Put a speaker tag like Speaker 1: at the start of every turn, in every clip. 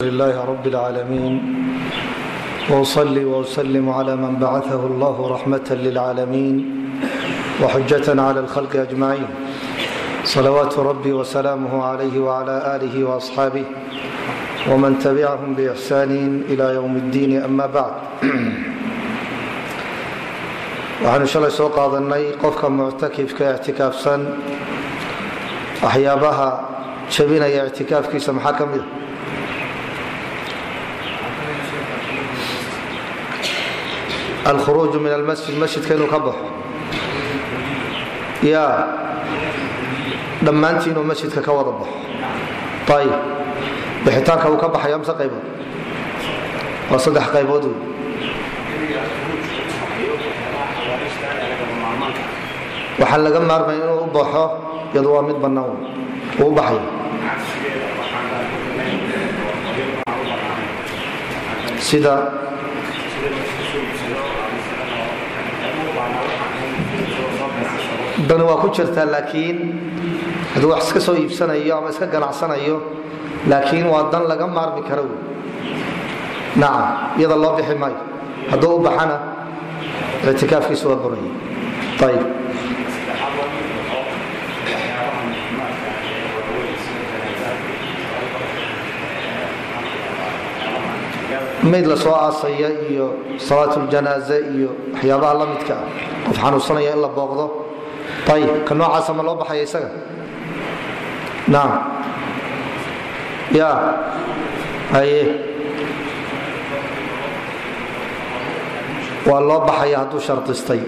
Speaker 1: لله رب العالمين وأصلي وأسلم على من بعثه الله رحمة للعالمين وحجة على الخلق أجمعين صلوات ربي وسلامه عليه وعلى آله وأصحابه ومن تبعهم بإحسان إلى يوم الدين أما بعد waxaanu shalay soo qaadanay qofka muctakifka ictikaafsan waxyaabaha jabinaya ictikaafkiisa maxaa ka mid الخروج من المسجد مسجدka inuu ka baxo ya dhammaantii inuu masjidka ka wada baxo ayib bixitaanka uu ka baxaya amse qaybood waa saddex qaybood wey waxaa laga maarmaya inuu u baxo iyadu waa mid bannaan uu u baxayo sida dani waa ku jirtaa laakiin hadduu wax iska soo iibsanayo ama iska ganacsanayo laakiin waa dan laga maarmi kara wey nacam iyada loo bixi maayo hadduu u baxana ictikaafkiisa waa buraya ayib mayd la soo aasaya iyo salaatuljanaaze iyo waxyaabaha la midka ah qof xanuunsanaya in la booqdo ayib ka noocaasa ma loo baxaya isaga naam ya haye waa loo baxaya hadduu shardistay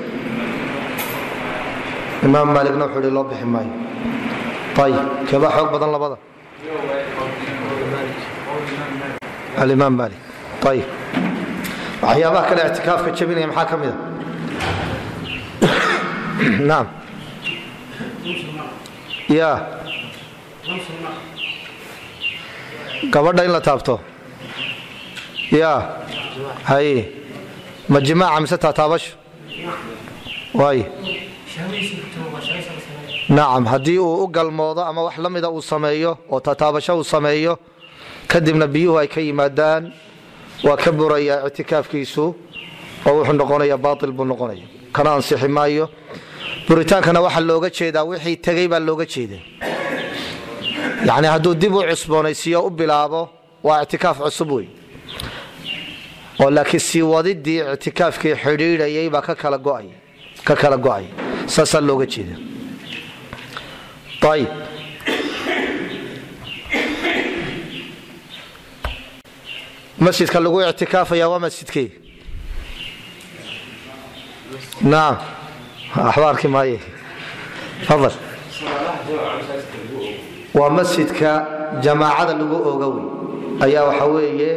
Speaker 1: imaam maaligna wuxuu ihi loo bixi maayo ayib keebaa xoog badan labada alimaam maalik ayib waxyaabaha kale ictikaafka jabinaya maxaa ka mida naam ya gabadha in la taabto ya haye ma jimaaca mise taataabasho waay nacam haddii uu u galmoodo ama wax la mida uu sameeyo oo taataabasho uu sameeyo kadibna biyuhu ay ka yimaadaan waa ka buraya ictikaafkiisu oo wuxuu noqonaya baail buu noqonaya kana ansixi maayo buritaankana waxaa looga jeedaa wixii tegey baa looga jeeda yani hadduu dib u cusboonaysiiyo u bilaabo waa ictikaaf cusub wey oo laakiin sii wadidii ictikaafkii xidhiidhayay baa ka kala go'ay saasaa looga jeeda ayib masjidka lagu ictikaafaya waa masjidkee naam axbaarki maaye fadal waa masjidka jamaacada lagu oga wey ayaa waxa weeye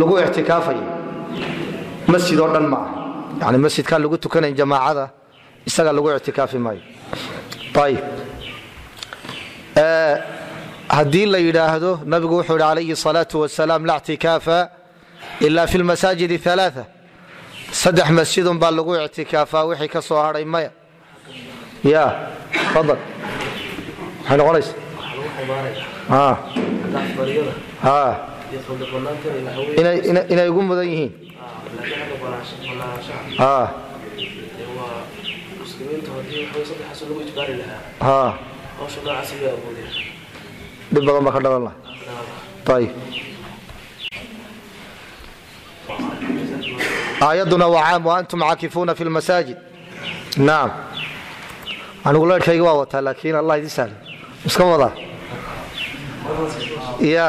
Speaker 1: lagu ictikaafaya masjid oo dhan ma ah yani masjidka lagu tukanayn jamaacada isaga lagu ictikaafi maayo ayib haddii la yidhaahdo nabigu wuxuu hi alayhi الصalaaةu wasalaam la اctikaafa ila fi اlmasaajid ثalaaثة saddex masjidun baa lagu ictikaafaa wixii ka soo hadhay maya ya fadal maxay noqonaysa inay ugu mudan yihiin dhib badan baa ka dhalan laha ayib aayaduna waa caam waantum caakifuuna fi lmasaajid naam anigu leerhkayga waa wataa laakiin allah idin sahla iska wadaa ya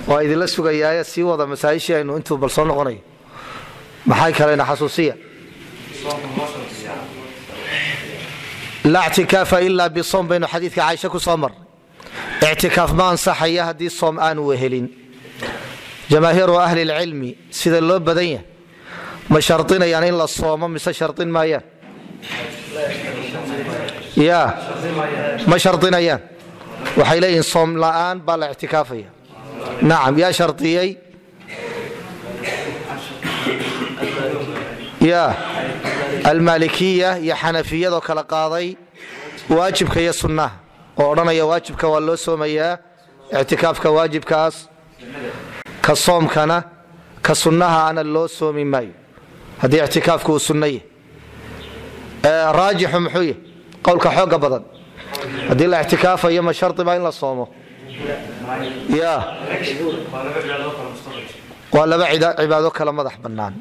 Speaker 1: waa idinla sugayaaye sii wada masaa'ishii aynu intuu bal soo noqonayo maxay kalena xasuusiya laa ictikaafa ila bisoom baynu xadiidka caaisha ku soo mar ictikaaf ma ansaxaya haddii soom aanu wehelin jamaahiiru ahli lcilmi sida loo badan yahay ma shardinayaan in la soomo mise shardin maayaan ya ma shardinayaan waxay leeyihiin soom la'aan baa la ictikaafaya nacam yaa shardiyey ya almaalikiya iyo xanafiyadoo kala qaaday waajibka iyo sunnaha oo odhanaya waajibka waa loo soomayaa ictikaafka waajibkaas ka soomkana ka sunnaha ana loo soomi maayo haddii ictikaafku uu sunnaye raajixu muxuu yahay qowlka xooga badan haddii la ictikaafayo ma shardi baa in la soomo ya waa laba cibaado kala madax bannaan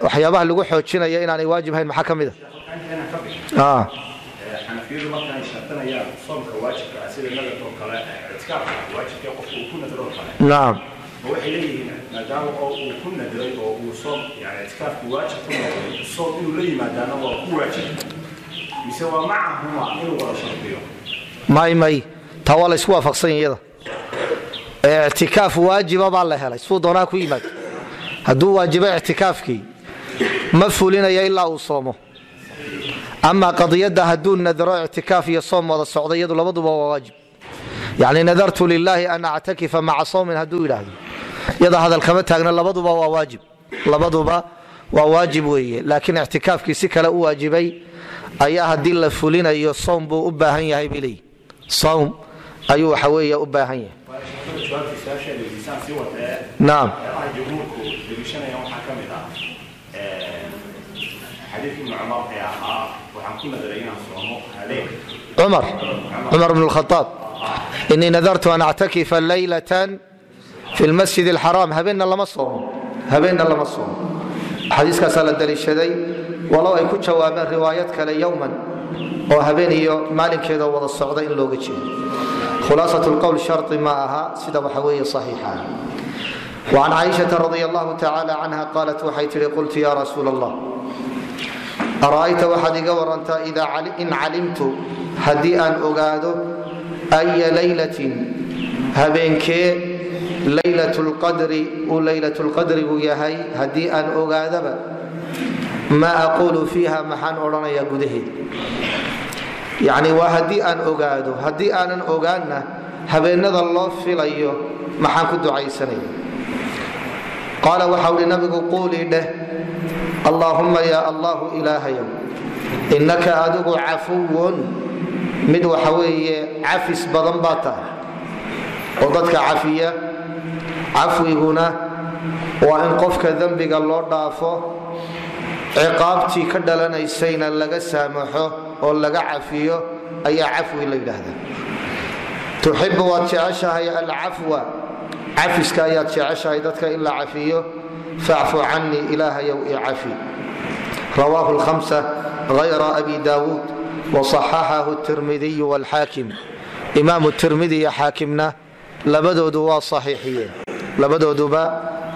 Speaker 1: waxyaabaha lagu xoojinaya inaanay waajib hayn maxaa ka mid ah
Speaker 2: xanafiyadu markaan shartanayaan soomka waajibka ah sida nadarka oo kale ictikaafka waajibka qofku uu ku nadaro kale
Speaker 1: naam
Speaker 2: waxay leeyihiin maadaama uu ku nadaray oo uu soom yani ictikaafku waajib ku noqday soom inuu la yimaadaana waa ku waajib mise waa macahuma inuu wada shardiyo
Speaker 1: may taa waa la isku waafaqsan iyada ictikaaf waajiba baa la helay suu doonaa ku yimaado hadduu waajibo ictikaafkii ma fulinaya ilaa uu soomo ama qadiyadda hadduu nadaro ictikaaf iyo soom wada socda iyadu labaduba waa waajib yani nadartu lilaahi an actakifa maca sawmin hadduu yidhaahdo iyada hadal kama taagna labaduba waa waajib weeye laakiin ictikaafkii si kale u waajibay ayaa haddii la fulinayo soom buu u baahan yahay biley soom ayuu waxa weeye u baahan yahay naam عمر بن الخطاب إني نذرت أن أعتكف ليلة في المسجد الحرام هبنا لما صوم حديث كسال الدليشدي والله يكون جوابا روايتك ليوما وهبني مالك كذا وضع الصعودين لوجتشي خلاصة القول شرط معها سيدة وحوية صحيحة وعن عائشة رضي الله تعالى عنها قالت وحيت لي قلت يا رسول الله أرأيت وحد قورنت إذا إن علمت هدي أن أقاده أي ليلة هبينك ليلة القدر وليلة القدر وياهي هدي أن أقاده ما أقول فيها محن أولانا يقوده يعني وهدي أن أقاده هدي أن أقادنا هبين الله في ليه محن كدو عيساني قال وحول النبي قولي له اللهم يا الله إلهي إنك أدق عفو مد وحوي عفس بدن باتا وضدك عفية عفوي هنا وإن قفك ذنبك الله ضعفه عقابتي كدلنا يسينا لغا سامحه ولغا عفيه أي عفو إلا هذا تحب وتعشى العفو عفسك يا تعشى ذاتك إلا عفيه فاعف عني إلهي وإعفي رواه الخمسة غير أبي داود وصححه الترمذي والحاكم إمام الترمذي حاكمنا لبدودوا صحيحيين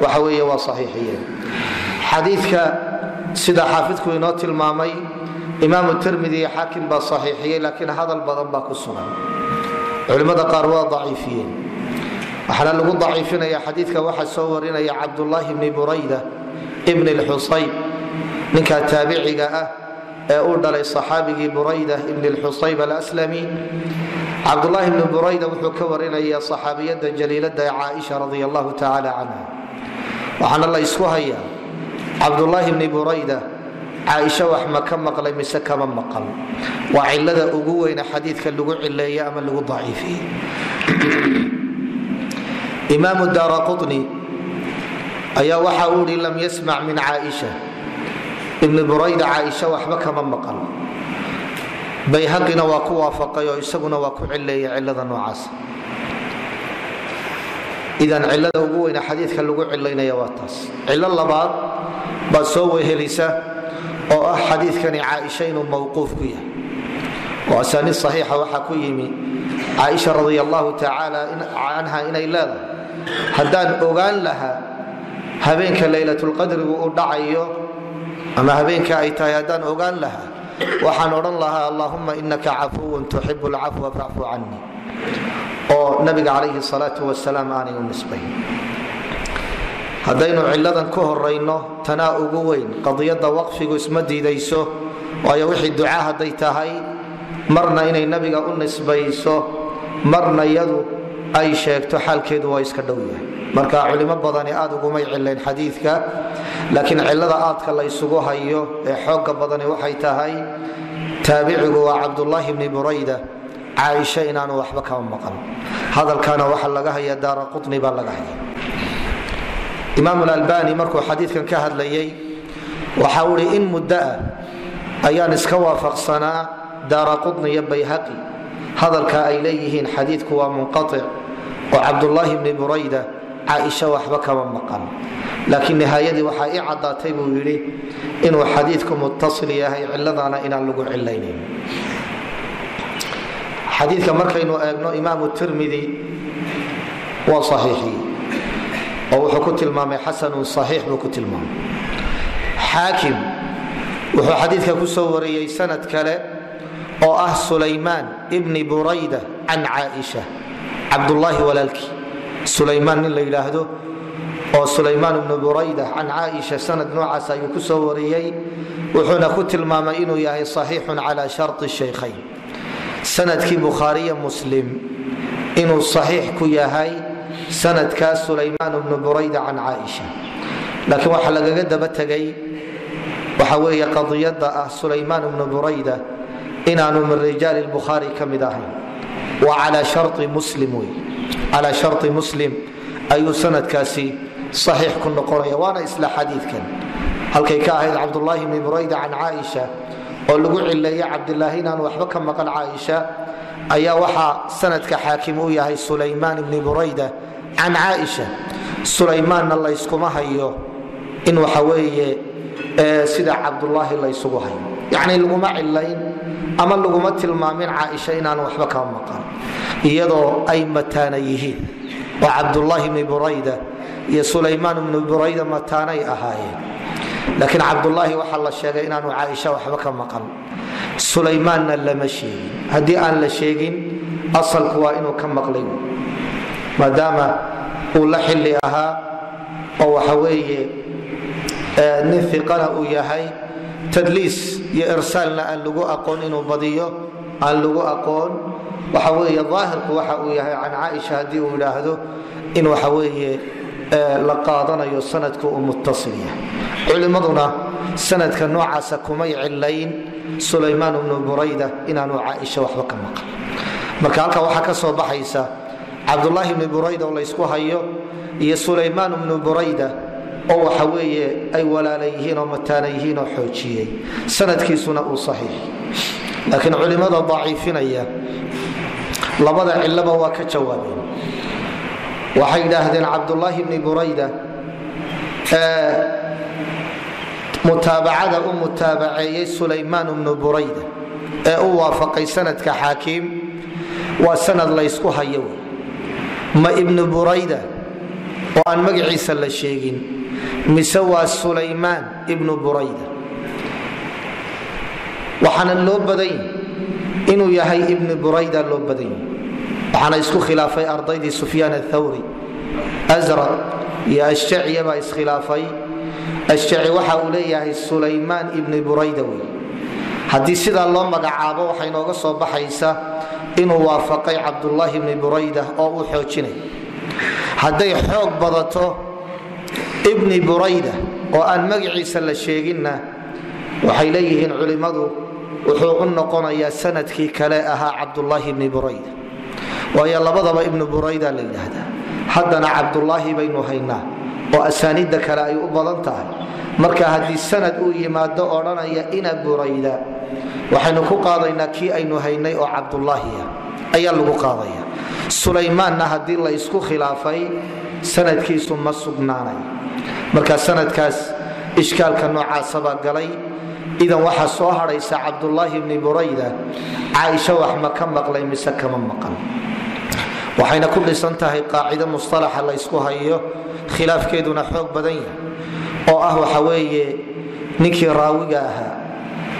Speaker 1: وحوية وصحيحيين حديثك سيدا حافظك ينوت المامي إمام الترمذي حاكم بصحيحيين لكن هذا البضن باكو السنة علماء قاروا ضعيفين waxaana lagu daciifinaya xadiidka waxa soo warinaya Abdullah ibn Burayda ibn al-Husayb ninka taabiciga ah ee uu dhalay saxaabigii Burayda ibn al-Husayb al-Aslami Abdullah ibn Burayda wuxuu ka warinaya saxaabiyada jaliilada Aisha radhiyallahu ta'ala anha waxaana la isku hayaa Abdullah ibn Burayda Aisha wax ma ka maqlay mise kama maqal waa cilada ugu weyn xadiidka lagu cileeyay ama lagu daciifiyay إمام الدارقطني أي وحاولي لم يسمع من عائشة ابن بريدة عائشة وحبك من مقال بيهقنا وكوا فقيا يسقنا وكو علي علة نوعاس إذن علة وقوين حديث كاللقوع علينا يواتاس علة الله بعض بسوه هلسة أو حديث كان عائشين موقوف فيها وأساني الصحيحة وحكويمي عائشة رضي الله تعالى عنها إن إلا haddaan ogaan lahaa habeenka laylatul qadri uu dhacayo ama habeenka ay tahay haddaan ogaan lahaa waxaan oran lahaa allahumma innaka afuwun tuhibbul afwa fa'fu anni oo nabiga calayhi salaatu wasalaam aanay u nisbay haddaynu ciladan ku horeyno tanaa ugu weyn qadiyada waqfigu isma diidayso waayo wixii ducaa hadday tahay marna inay nabiga u nisbayso marna yadu ay sheegto xalkeedu waa iska dhow yahay marka culimo badani aad ugu may cileen xadiidka laakiin cilada aadka la isugu hayo ee xoog badani waxay tahay taabicigu waa Abdullah ibn Burayda caaisha inaanu waxba kama maqan. hadalkana waxa laga haya Daaraqutni baa laga haya. imaam al-Albani markuu xadiidkan ka hadlayay waxa uu in muddaa ayaan iska waafaqsanaa Daaraqutni iyo Bayhaqi hadalka ay leeyihiin xadiidku waa munqati' oo Abdullah ibn Burayda caaisha waxba kama maqan. laakiin nihaayadii waxa ay cadaatay buu yiri inuu xadiidku muttasil yahay ciladana inaan lagu cilaynin. xadiidka markaynu eegno imaam at-Tirmidhi waa saxiixi oo wuxuu ku tilmaamay xasanun saxiix buu ku tilmaamay. xaakim wuxuu xadiidka ku soo wariyay sanad kale oo ah Sulaymaan ibn Burayda an Caaisha Abdullah walaalki Sulaymaan nin la yiraahdo oo Sulaymaan ibn Burayda an Caaisha sanad noocaas ayuu ku soo wariyay wuxuuna ku tilmaamay inuu yahay saxiixun ala shart ash-shaykhayn. sanadkii Bukhari iyo Muslim inuu saxiix ku yahay sanadka Sulaymaan ibn Burayda an Caaisha. laakiin waxa lagaga daba tagay waxa weeye qadiyada ah Sulaymaan ibn Burayda inaanu min rijaal al-Bukhari kamid ahayn wa ala shart Muslim ala shart Muslim ayu sanadkaasi saxiix ku noqonaya waana isla xadiidkan halkay ka ahayd Abdullah ibn Burayda an Caaisha oo lagu cileeyay Abdullah inaan waxba ka maqan Caaisha ayaa waxa sanadka xaakim uu yahay Sulaymaan ibn Burayda an Caaisha. Sulaymaan la iskuma hayo in waxa weeye sida Abdullah la isugu hayo yani laguma cilayn ama laguma tilmaamin Caaisha inaan waxba ka maqan iyadoo ay mataana yihiin wa Abdullah ibn Burayda iyo Sulaymaan ibn Burayda mataanay ahaayeen. laakiin Abdullah waxa la sheegay inaanu Caaisha waxba ka maqan Sulaymaanna lama sheegin. hadii aan la sheegin asalku waa inuu ka maqlay maadaama uu la xilli ahaa oo waxa weeye nin fiqana uu yahay tadliis iyo irsaalna aan lagu aqoon inuu badiyo aan lagu aqoon waxa weeye daahirku waxa uu yahay an Caaisha hadii uu yiraahdo in waxa weeye la qaadanayo sanadku uu muttasil yahay. culimaduna sanadka noocaas kuma cilayn Sulaymaan ibn Burayda inaanu Caaisha waxba ka maqan. marka halka waxa ka soo baxaysa Abdullah ibn Burayda oo la isku hayo iyo Sulaymaan ibn Burayda oo waxa weeye ay walaalayeen oo mataanayihiin oo xoojiyay sanadkiisuna uu saxiix. laakiin culimada daciifinaya labada cilaba waa ka jawaabeen waxay yiraahdeen Abdullah ibn Burayda mutaabacada mutaabaceeyay Sulaymaan ibn Burayda ee uu waafaqay sanadka xaakim waa sanad la isku hayo ma ibn Burayda oo aan magaciisa la sheegin mise waa Sulaymaan ibn Burayda. waxaana loo baday inuu yahay ibn Burayda loo baday waxaana isku khilaafay ardaydii Sufyaan ath-Thawri Azraq iyo Ash'ari baa iskhilaafay. Ash'ari waxa uu leeyahay Sulaymaan ibn Burayda hadii sida loo magacaabo waxa inooga soo baxaysa inuu waafaqay Abdullah ibn Burayda oo uu xoojinay. haday xoog badato ibn Burayda oo aan magaciisa la sheeginna waxay leeyihiin culimadu wuxuu u noqonayaa sanadkii kale ahaa Abdullah ibn Burayda waayo labadaba ibn Burayda la yiraahdaa. haddana Abdullah baynu haynaa oo asaaniida kale ay u badan tahay. marka hadii sanad uu yimaado oranaya ina Burayda waxaynu ku qaadaynaa kii aynu haynay oo Abdullah ayaa lagu qaadaya. Sulaymaanna hadii la isku khilaafay sanadkiisu ma sugnaanay. marka sanadkaas ishkaalka noocaas baa galay. idan waxa soo haraysa Abdullah ibn Burayda Caaisha wax ma ka maqlay mise kama maqan. waxayna ku dhisan tahay qaacida mustalaxa la isku hayo khilaafkeeduna xoog badan yahay oo ah waxa weeye ninkii raawiga ahaa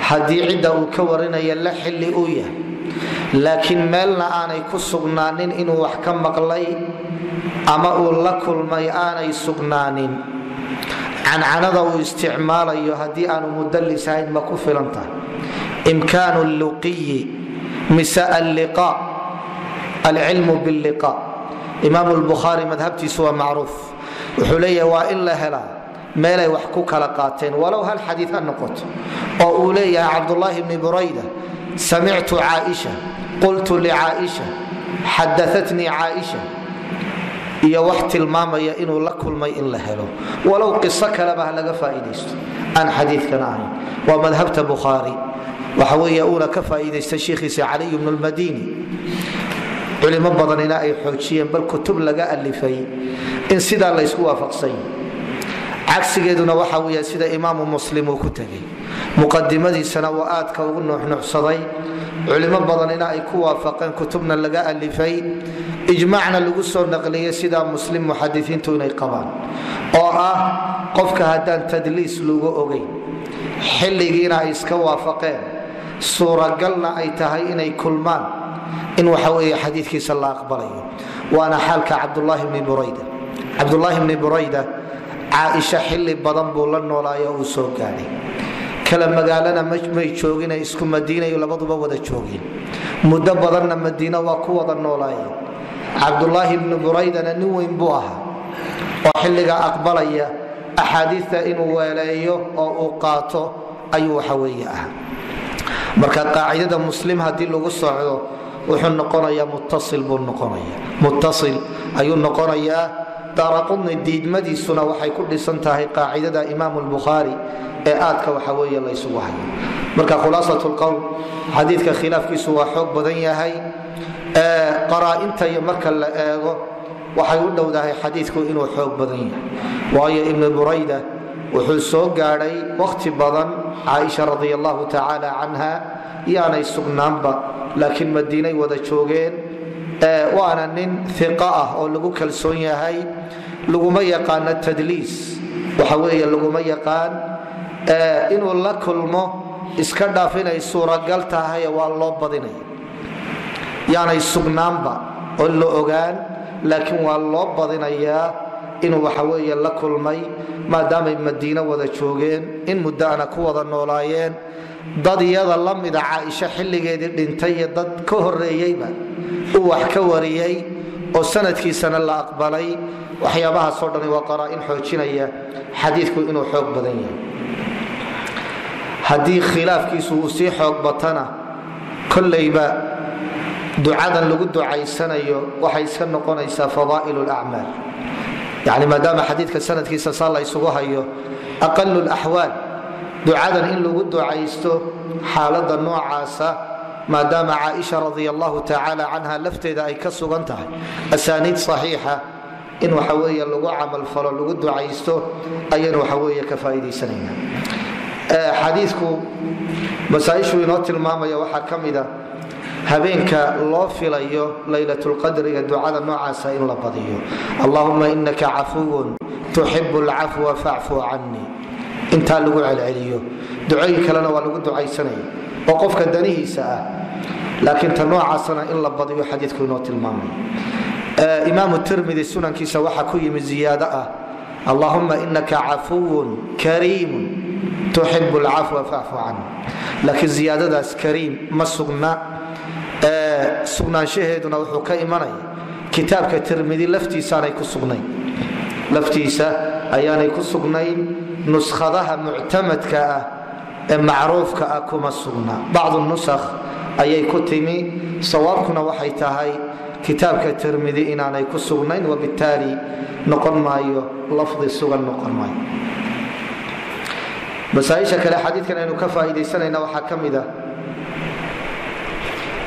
Speaker 1: hadii cidda uu ka warinaya la xilli uu yahay laakiin meelna aanay ku sugnaanin inuu wax ka maqlay ama uu la kulmay aanay sugnaanin cancanada uu isticmaalayo hadii aanu mudallis ahayn ma ku filanta imkaanu luqiyi misa al-liqa al-ilmu bil-liqa. imaam al-Bukhari madhabtiisu waa macruuf wuxuu leeyahay waa in la helaa meel ay wax ku kala qaateen walow hal xadiid ha noqoto oo uu leeyahay Abdullah ibn Burayda samictu Caaisha qultu licaaisha xadaatnii caaisha iyo wax tilmaamaya inuu la kulmay in la helo walow qiso kaleba ha laga faa'iidaysto aan xadiidkan ahayn waa madhabta bukhaari waxa weeye uuna ka faa'iidaystay sheekhiisa caliy ibnu lmadini culimo badanina ay xoojiyeen bal kutub laga alifay in sidaa la ysku waafaqsan yahay cagsigeeduna waxa weeye sida imaamu muslim uu ku tegay muqadimadiisana waa aadka ugu nuuxnuuxsaday culimo badanina ay ku waafaqeen kutubna laga alifay ijmaacna lagu soo naqliyay sida muslim muxadisiintu inay qabaan oo ah qofka haddaan tadliis lagu ogeyn xilligiina ay iska waafaqeen suuragalna ay tahay inay kulmaan in waxa weeye xadiidkiisa la aqbalayo waana xaalka cabdullaahi bni burayda cabdullaahi bni burayda caaisha xilli badan buu la noolaayo uu soo gaadhay kala magaalana may joogin ay isku madiinayo labaduba wada joogeen muddo badanna madiina waa ku wada noolaayeen cabdullaahi bni buraydana nin weyn buu ahaa oo xilliga aqbalaya axaadiista inuu weeleeyo oo uu qaato ayuu waxa weeye ahaa marka qaacidada muslim haddii lagu socdo wuxuu noqonayaa muttasil buu noqonaya muttasil ayuu noqonayaa daaraqudni diidmadiisuna waxay ku dhisan tahay qaacidada imaamu lbukhaari ee aadka waxa weeye la ysugu hayo marka khulaasat lqowl xadiidka khilaafkiisu waa xoog badan yahay qaraa'inta iyo marka la eego waxay u dhowdahay xadiidku inuu xoog badan yahay waayo ibnu burayda wuxuu soo gaadhay wakhti badan caaisha radi allahu tacaala canha yaanay sugnaanba laakiin madiinay wada joogeen waana nin iqa ah oo lagu kalsoon yahay laguma yaqaano tadliis waxa weeye laguma yaqaan inuu la kulmo iska dhaaf inay suuragal tahay waa loo badinaya yaanay sugnaanba oo la ogaan laakiin waa loo badinayaa inuu waxa weeye la kulmay maadaamay madiino wada joogeen in muddaana ku wada noolaayeen dad iyada la mida caaisha xilligeedii dhintay iyo dad ka horeeyeyba uu wax ka wariyey oo sanadkiisana la aqbalay waxyaabahaasoo dhani waa qaraa'in xoojinaya xadiidku inuu xoog badan yahay haddii khilaafkiisu uu sii xoog batana kollayba ducadan lagu ducaysanayo waxay iska noqonaysaa fadaa'il lacmaal yani maadaama xadiidka sanadkiisa saa la ysugu hayo aqalu laxwaal ducadan in lagu ducaysto xaalada noocaasa maadaama caaisha radi allahu tacaala canha lafteeda ay ka sugan tahay asaaniid saxiixa in waxa weeye lagu camalfalo lagu ducaysto ayaynu waxa weeye ka faa'iidaysanayna xadiidku masaaishuu inoo tilmaamaya waxaa ka mida habeenka loo filayo laylatulqadriga ducada noocaasa in la badiyo allahuma inaka cafuwun tuxibu lcafwa facfu canii intaa lagu celceliyo ducooyin kalena waa lagu ducaysanaya oo qofka danihiisa ah laakiin ta noocaasana in la badiyo xadiidku inoo tilmaamay imaamu tirmidi sunankiisa waxaa ku yimi ziyaado ah allahuma inaka cafuwun kariimun tuxibu lcafwa facfu canii laakiin ziyaadadaas kariim ma sugna sugnaanshaheeduna wuxuu ka imanaya kitaabka tirmidi laftiisa ayaanay ku sugnayn nuskhadaha muctamadka ah ee macruufka ah kuma sugna bacdu nusakh ayay ku timi sawaabkuna waxay tahay kitaabka tirmidi inaanay ku sugnayn wabittaali noqon maayo lafdi sugan noqon maayo masaaisha kale xadiidkan aynu ka faa'iidaysanayna waxaa ka mid ah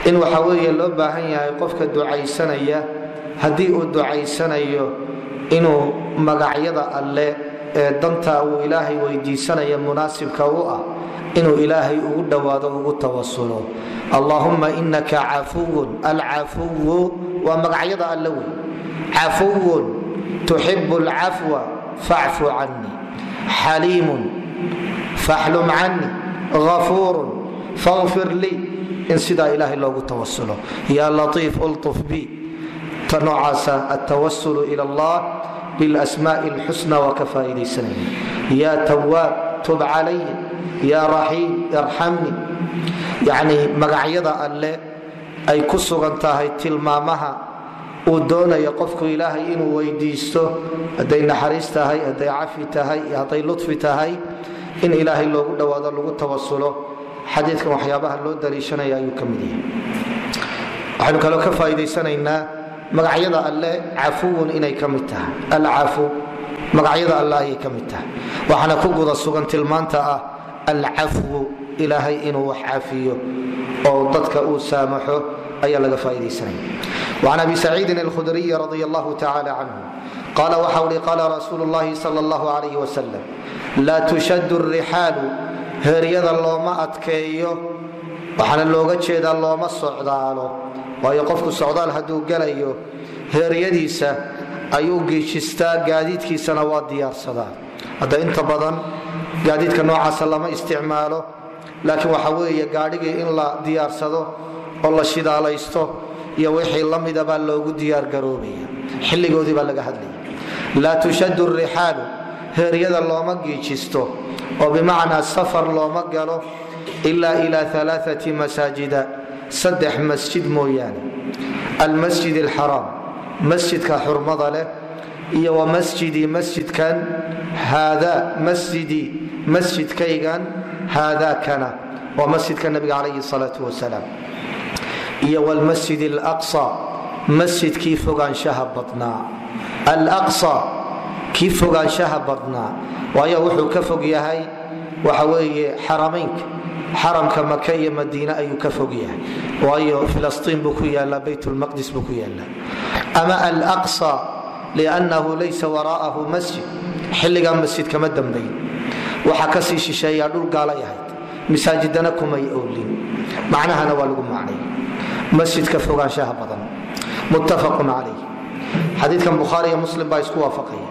Speaker 1: in waxa weeye loo baahan yahay qofka ducaysanaya haddii uu ducaysanayo inuu magacyada alle ee danta uu ilaahay weydiisanaya munaasibka u ah inuu ilaahay ugu dhowaado ugu tawasulo allahumma inaka cafuwun alcafuwu waa magacyada alle wey cafuwun tuxibu lcafwa facfu canii xaliimun faxlum canii gafuurun faqfir lii in sidaa ilaahay loogu tawasulo ya latiif ulطuf bi ta noocaasa altawasulu ila allah bilasmaai اlxusna waa ka faa'iidaysanaya ya tawaab tub calay ya raxiim irxamni yacni magacyada alle ay ku sugan tahay tilmaamaha uu doonayo qofku ilaahay inuu weydiisto hadday naxariis tahay hadday cafi tahay hadday luطfi tahay in ilaahay loogu dhowaado lagu tawasulo xadiidkan waxyaabaha loo daliishanaya ayuu ka mid yahay waxaanu kaloo ka faa'iidaysanaynaa magacyada alle cafuwun inay ka mid tahay. alcafu magacyada alle ayay ka mid tahay, waxaana ku guda sugan tilmaanta ah alcafwu ilaahay inuu wax cafiyo oo dadka uu saamaxo ayaa laga faa'iidaysanaya. وعن أبي سعيد الخدري رضي الله تعالى عنه قال وحولي قال رسول الله صلى الله عليه وسلم لا تشد الرحال هريدا اللوما أتكيو وحنا اللوغة جيدا اللوما الصعدالو ويقفك الصعدال هدو قليو هريديسا أيوغي شستا قاديد كي سنوات ديار صدال هذا انت بدن قاديد كنوعا سلما استعماله لكن وحوية قاديد إن لا ديار صدو والله شيدا على يستو iyo wixii la mid ah loogu diyaar garoobaya xilligoodii baa laga hadlay. la tushaddu ar-rihal heeriyada looma geejisto oo bimaana safar looma galo illa ila thalathati masajida saddex masjid mooyaane al-masjid al-haram masjidka xurmada leh iyo wa masjidkan hada masjidkaygan hada kana wa masjidka nabiga alayhi salatu wasalaam iyo walmasjid alaqsa masjidkii fogaanshaha badnaa alaqsa kii fogaanshaha badnaa waayo wuxuu ka fog yahay waxa weeye xarameynka xaramka maka iyo madiina ayuu ka fog yahay waayo filistiin buu ku yaala baytulmaqdis buu ku yaala ama alaqsa liannahu laysa waraahu masjid xilliga masjid kama dambeyn waxa ka sii shisheeya dhul gaala yahay masaajidana kumay oolin macnahana waa lagu macnay مسجدك فوقان شاه بدن متفق عليه. حديث كان بخاري ومسلم با اسكو وافقين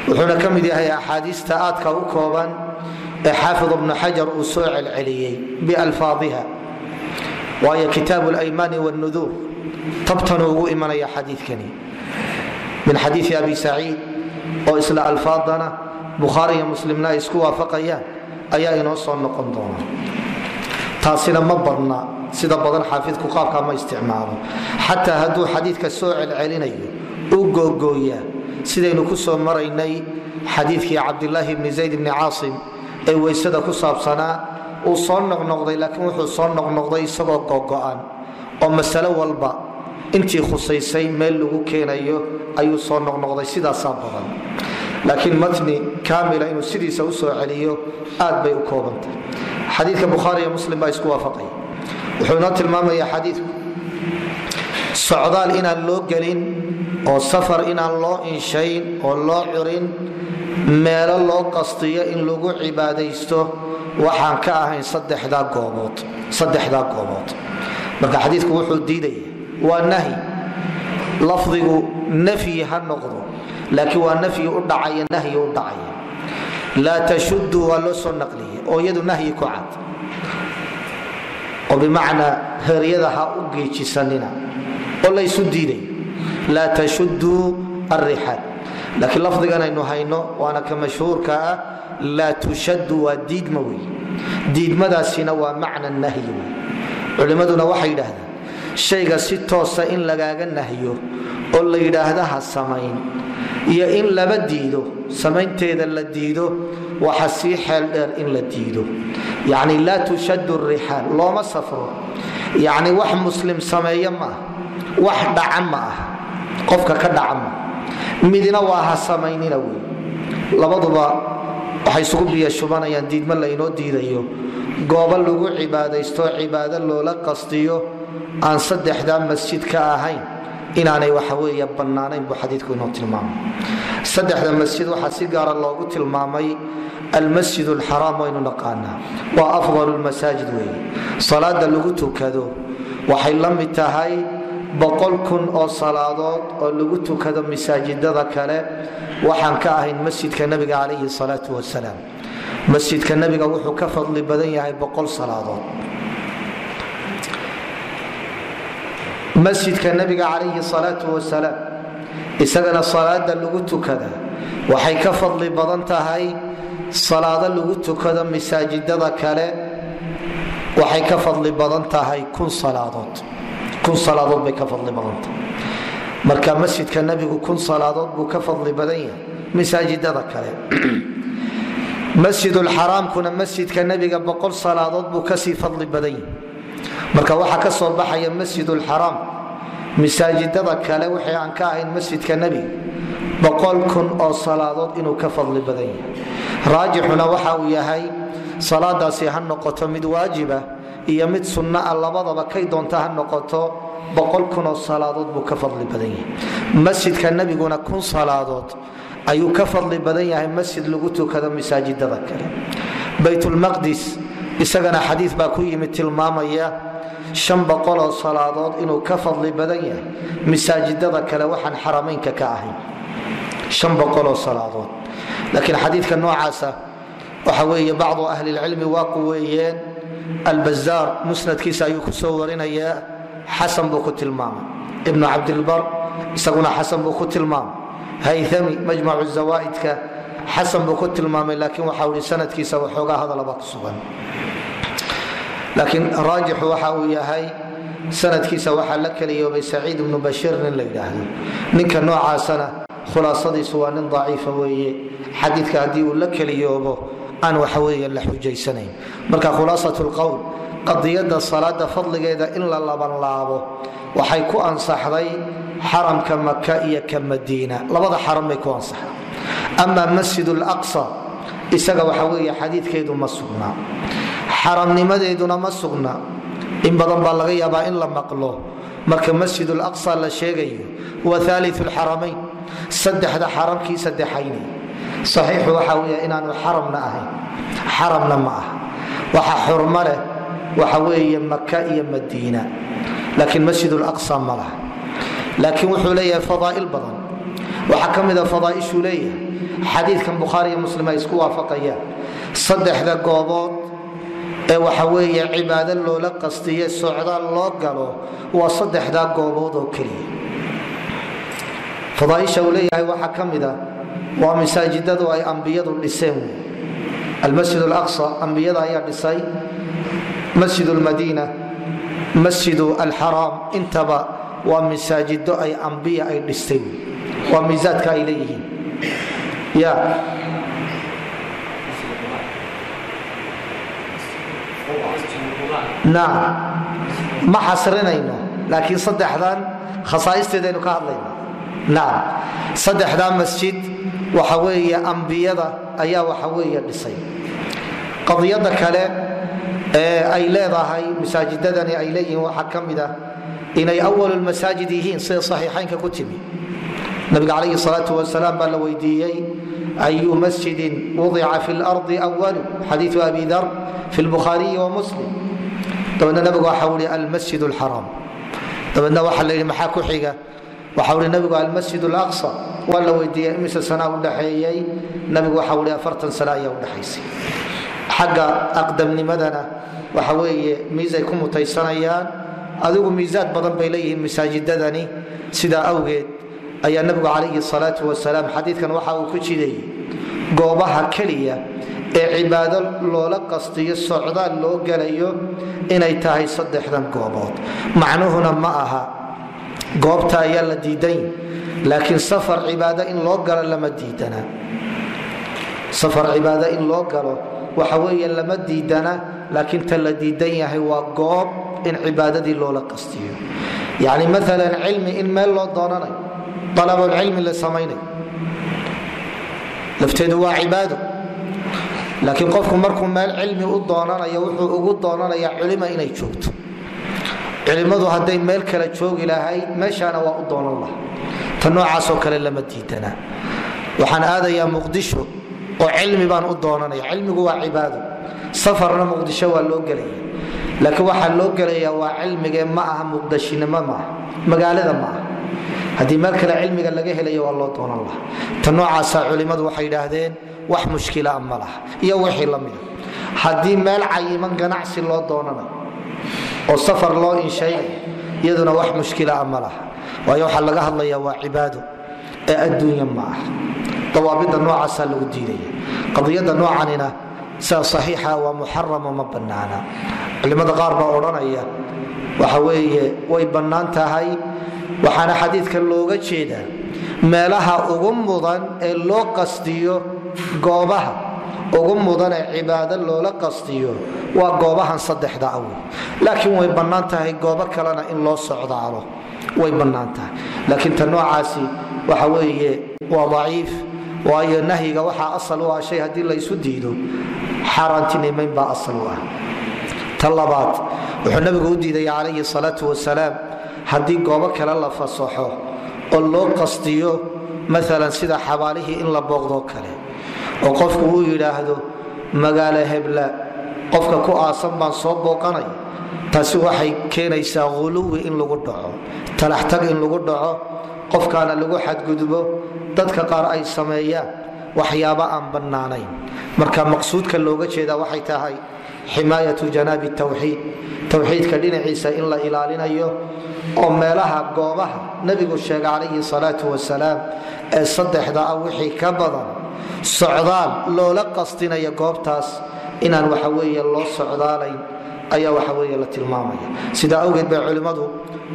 Speaker 1: وحنا كمid yahay axaadiista aadka u kooban ee xaafid ibn hajar uu soo celceliyay bialfaadhiha wa kitab al-ayman wan-nudhur tabtanu ugu imanaya xadiidkani min xadiith abi sa'id oo isla alfaadana bukhari iyo muslimna isku waafaqayaan ayaa inoo soo noqon doona. taasina ma badna sida badan xaafidku qaabka ma isticmaalo xataa hadduu xadiidka soo celcelinayo u googooya sidaynu ku soo maraynay xadiidkii cabdulaahi ibni zayd ibni caasim ee weysada ku saabsanaa uu soo noqnoqday laakiin wuxuu soo noqnoqday isagoo googo'an oo masalo walba intii khusaysay meel lagu keenayo ayuu soo noqnoqday sidaasaa badan laakiin matni kaamila inuu sidiisa u soo celiyo aad bay u koobantahay. xadiidka bukhaari iyo muslim baa isku waafaqay wuxuu inoo tilmaamayaa xadiidku socdaal inaan loo gelin oo safar inaan loo inshayn oo loo curin meelo loo qastiyo in lagu cibaadaysto waxaan ka ahayn saddexdaa goobood marka xadiidku wuxuu diidaya waa nahyi lafdigu nafyi ha noqdo laakiin waa nafyi u dhacaya nahyi u dhacaya laa tashuddu waa loo soo naqliya oo iyadu nahyi ku cad oo bimacnaa heryada ha u geejisanina oo laysu diiday laa tashuddu arrixaal laakiin lafdigan aynu hayno waana ka mashhuurka ah laa tushaddu waa diidma wey diidmadaasina waa macna nahyi wey culimmaduna waxay yidhaahdaan shayga si toosa in lagaaga nahyo oo la yidhaahda ha samayn iyo in laba diido samaynteeda la diido waxa sii xeel dheer in la diido yani laa tushaddu rihaal looma safro yani wax muslim sameeya ma wax dhaca ma ah qofka ka dhaca ma midna waa ha samaynina wey labaduba waxay isugu biya shubanayaan diidma la inoo diidayo goobo lagu cibaadaysto cibaado loola qastiyo aan saddexdaa masjid ka ahayn inaanay waxa weeye bannaanayn buu xadiidku inoo tilmaamay. saddexda masjid waxaa si gaara loogu tilmaamay almasjid alxaraam waynu naqaanaa waa afdalu lmasaajid weeye salaada lagu tukado waxay la mid tahay 100,000 oo salaadood oo lagu tukado masaajidada kale waxaan ka ahayn masjidka nabiga calayhi salaatu wasalaam. masjidka nabiga wuxuu ka fadli badan yahay 100 salaadood. masjidka nabiga calayhi salaatu wasalaam isagana salaada lagu tukada waxay ka fadli badan tahay salaado lagu tukado masaajidada kale waxay ka fadli badan tahay 1,000 salaadood. 1,000 salaadood bay ka fadli badan tahay marka masjidka nabigu 1,000 salaadood buu ka fadli badan yahay masaajidada kale. masjidul xaraamkuna masjidka nabiga 100 salaadood buu ka sii fadli badan yahay marka waxa ka soo baxaya masjidul xaraam masaajidada kale wixii aan ka ahayn masjidka nebiga 100,000 oo salaadood inuu ka fadli badan yahay. raajixuna waxa uu yahay salaadaasi ha noqoto mid waajiba iyo mid sunna ah labadaba kay doonta ha noqoto 100,000 oo salaadood buu ka fadli badan yahay. masjidka nebiguna 1,000 salaadood ayuu ka fadli badan yahay masjid lagu tukado masaajidada kale. baytulmaqdis isagana xadiis baa ku yimid tilmaamaya 500 oo salaadood inuu ka fadli badan yahay masaajidada kale waxaan xarameynka ka ahayn 500 oo salaadood. laakiin xadiidka noocaasa waxa weeye bacdu ahli ilcilmi waa quweeyeen. albazaar musnadkiisa ayuu ku soo warinayaa xasan buu ku tilmaamay. ibnu cabdilbar isaguna xasan buu ku tilmaamay. haythami majmacu zawaaidka xasan buu ku tilmaamay, laakiin waxa uu sanadkiisa waxoogaa hadalaba ku sugan. laakiin raajixu waxa uu yahay sanadkiisa waxaa la keliyoobay saciid ibnu bashiir nin la yidhaahdo. ninka noocaasana khulaasadiisu waa nin daciifa weeye. xadiidka haddii uu la keliyoobo aan waxa weeye la xujaysanayn. marka khulaasatu lqowl qadiyada salaada fadligeeda in la labanlaabo waxay ku ansaxday xaramka maka iyo ka madiina, labada xaram bay ku ansaxday. ama masjid laqsa isaga waxa weeye xadiidkeedu ma sugnaa, xaramnimadeeduna ma sugna. in badan baa laga yaabaa in la maqlo marka masjid laqsa la sheegayo wa thaalithu lxaramayn, saddexda xaramkii saddexaynay. saxiixu waxa weeye inaanu xaramna ahayn, xaramna ma aha. waxa xurmo leh waxa weeye maka iyo madiina, laakiin masjid laqsa ma laha. laakiin wuxuu leeyahay fadaa'il badan. waxaa ka mida fadaa'ishuu leeyahay xadiidkan bukhaari iyo muslim ay isku waafaqayaan saddexda goobood ee waxa weeye cibaado loola qastiye socdaal loo galo waa saddexdaa goobood oo keliya. fadaaisha uu leeyahay waxaa ka mida waa masaajidadu ay ambiyadu dhiseen. almasjid alaqsa ambiyada ayaa dhisay, masjid lmadiina, masjid alxaraam, intaba waa masaajido ay ambiya ay dhistay. waa miisaadka ay leeyihiin. ya nacam ma xasrinayno, laakiin saddexdan khasaa'isteedaynu ka hadlayna. nacam saddexdaa masjid waxa weeye ambiyada ayaa waxa weeye dhisay. qadiyada kale ee ay leedahay masaajidadani ay leeyihiin waxaa ka mid ah inay awalu lmasaajid yihiin sida saxiixaynka ku timi. nabiga calayhi salaatu wasalaam baa la weydiiyey ayu masjidin wudica fi lardi awalu, xadiiu abi dar fi lbukhaariyi wa muslim. dabeedna nabigu waxa ui almasjid lxaraam. dabeedna waxaa la yidhi maxaa ku xiga? waxa ui nabigu almasjid alaqsa. waa la weydiiyey imise sana udhaxeeyey? nabigu waxa ui 40 sano ayaa udhaxaysay. xagga aqdamnimadana waxa weeye miisay ku mutaysanayaan. adigu miisaad badan bay leeyihiin masaajidadani. sidaa awgeed ayaa nabigu calayhi salaatu wasalaam xadiidkan waxa uu ku jideeyey goobaha keliya ee cibaado loola qastiyo socdaal loo galayo inay tahay saddexdan goobood. macnuhuna ma aha goobta ayaa la diidan, laakiin safar cibaado in loo galo lama diidana. safar cibaado in loo galo waxa weeye lama diidana, laakiin ta la diidan yahay waa goob in cibaadadii loola qastiyo. yani maalan cilmi in meel loo doonanayo, alabulcilmi la samaynayo lafteedu waa cibaado. laakiin qofku markuu meel cilmi u doonanayo wuxuu ugu doonanayaa culima inay joogto. culimmadu hadday meel kale joogi lahayd meeshaana waa u doonan laha. ta noocaasoo kale lama diidana. waxaan aadayaa muqdisho oo cilmi baan u doonanaya. cilmigu waa cibaado. safarna muqdisho waa loo gelaya, laakiin waxaa loo gelaya waa cilmigee ma aha muqdashinimo maaha, magaalada ma aha. haddii meel kale cilmiga laga helayo waa loo doonan laha. ta noocaasa culimmadu waxay idhaahdeen wax mushkila ma laha iyo wixii la mida. haddii meel cayiman ganacsi loo doonanayo oo safar loo inshaynay iyaduna wax mushkila ma laha, waayo waxaa laga hadlaya waa cibaado ee adduunya ma aha. dawaabida noocaasaa lagu diidaya. qadiyada noocanina sida saxiixa waa muxaramo ma bannaana. culimmada qaar baa odhanaya waxa weeye way bannaan tahay, waxaana xadiidka looga jeedaa meelaha ugu mudan ee loo qastiyo, goobaha ugu mudan ee cibaado loola qastiyo waa goobahan saddexda awey. laakiin way bannaan tahay goobo kalena in loo socdaalo way bannaan tahay laakiin tan noocaasi waxa weeye waa daciif waayo nahyiga waxaa asal u ah shay haddii la isu diido xaaraantinimayn baa asal u ah tan labaad wuxuu nabigu u diiday calayhi salaatu wasalaam haddii goobo kale la fasaxo oo loo qasdiyo maalan sida xabaalihii in la booqdoo kale oo qofku uu yidhaahdo magaalo hebla qofka ku aasan baan soo booqanay taasi waxay keenaysaa ghuluwi in lagu dhaco talaxtag in lagu dhaco qofkaana lagu xadgudbo dadka qaar ay sameeyaan waxyaaba aan bannaanayn marka maqsuudka looga jeedaa waxay tahay ximaayatu janaabi tawxiid tawxiidka dhinaciisa in la ilaalinayo oo meelaha goobaha nabigu sheegay calayhi salaatu wasalaam ee saddexda ah wixii ka badan socdaal loola qasdinayo goobtaas inaan waxa weeye loo socdaalayn ayaa waxa weeye la tilmaamaya sidaa awgeed bay culimmadu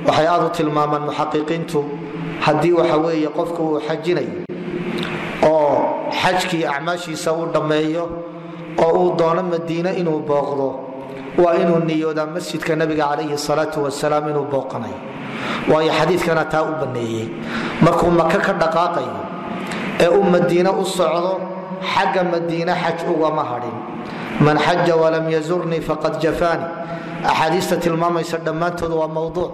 Speaker 1: waxay aad u tilmaamaan muxaqiqiintu haddii waxa weeye qofku uu xajinayo oo xajkii acmaashiisa uu dhammeeyo oo uu doono madiine inuu booqdo waa inuu niyoodaa masjidka nabiga calayhi salaatu wasalaam inuu booqanayo waayo xadiidkana taa u banneeyey markuu maka ka dhaqaaqayo ee uu madiine u socdo xagga madiine xaj ugama hadhin man xaja walam yazurnii faqad jafaani axaadiista tilmaamaysa dhammaantood waa mowduuc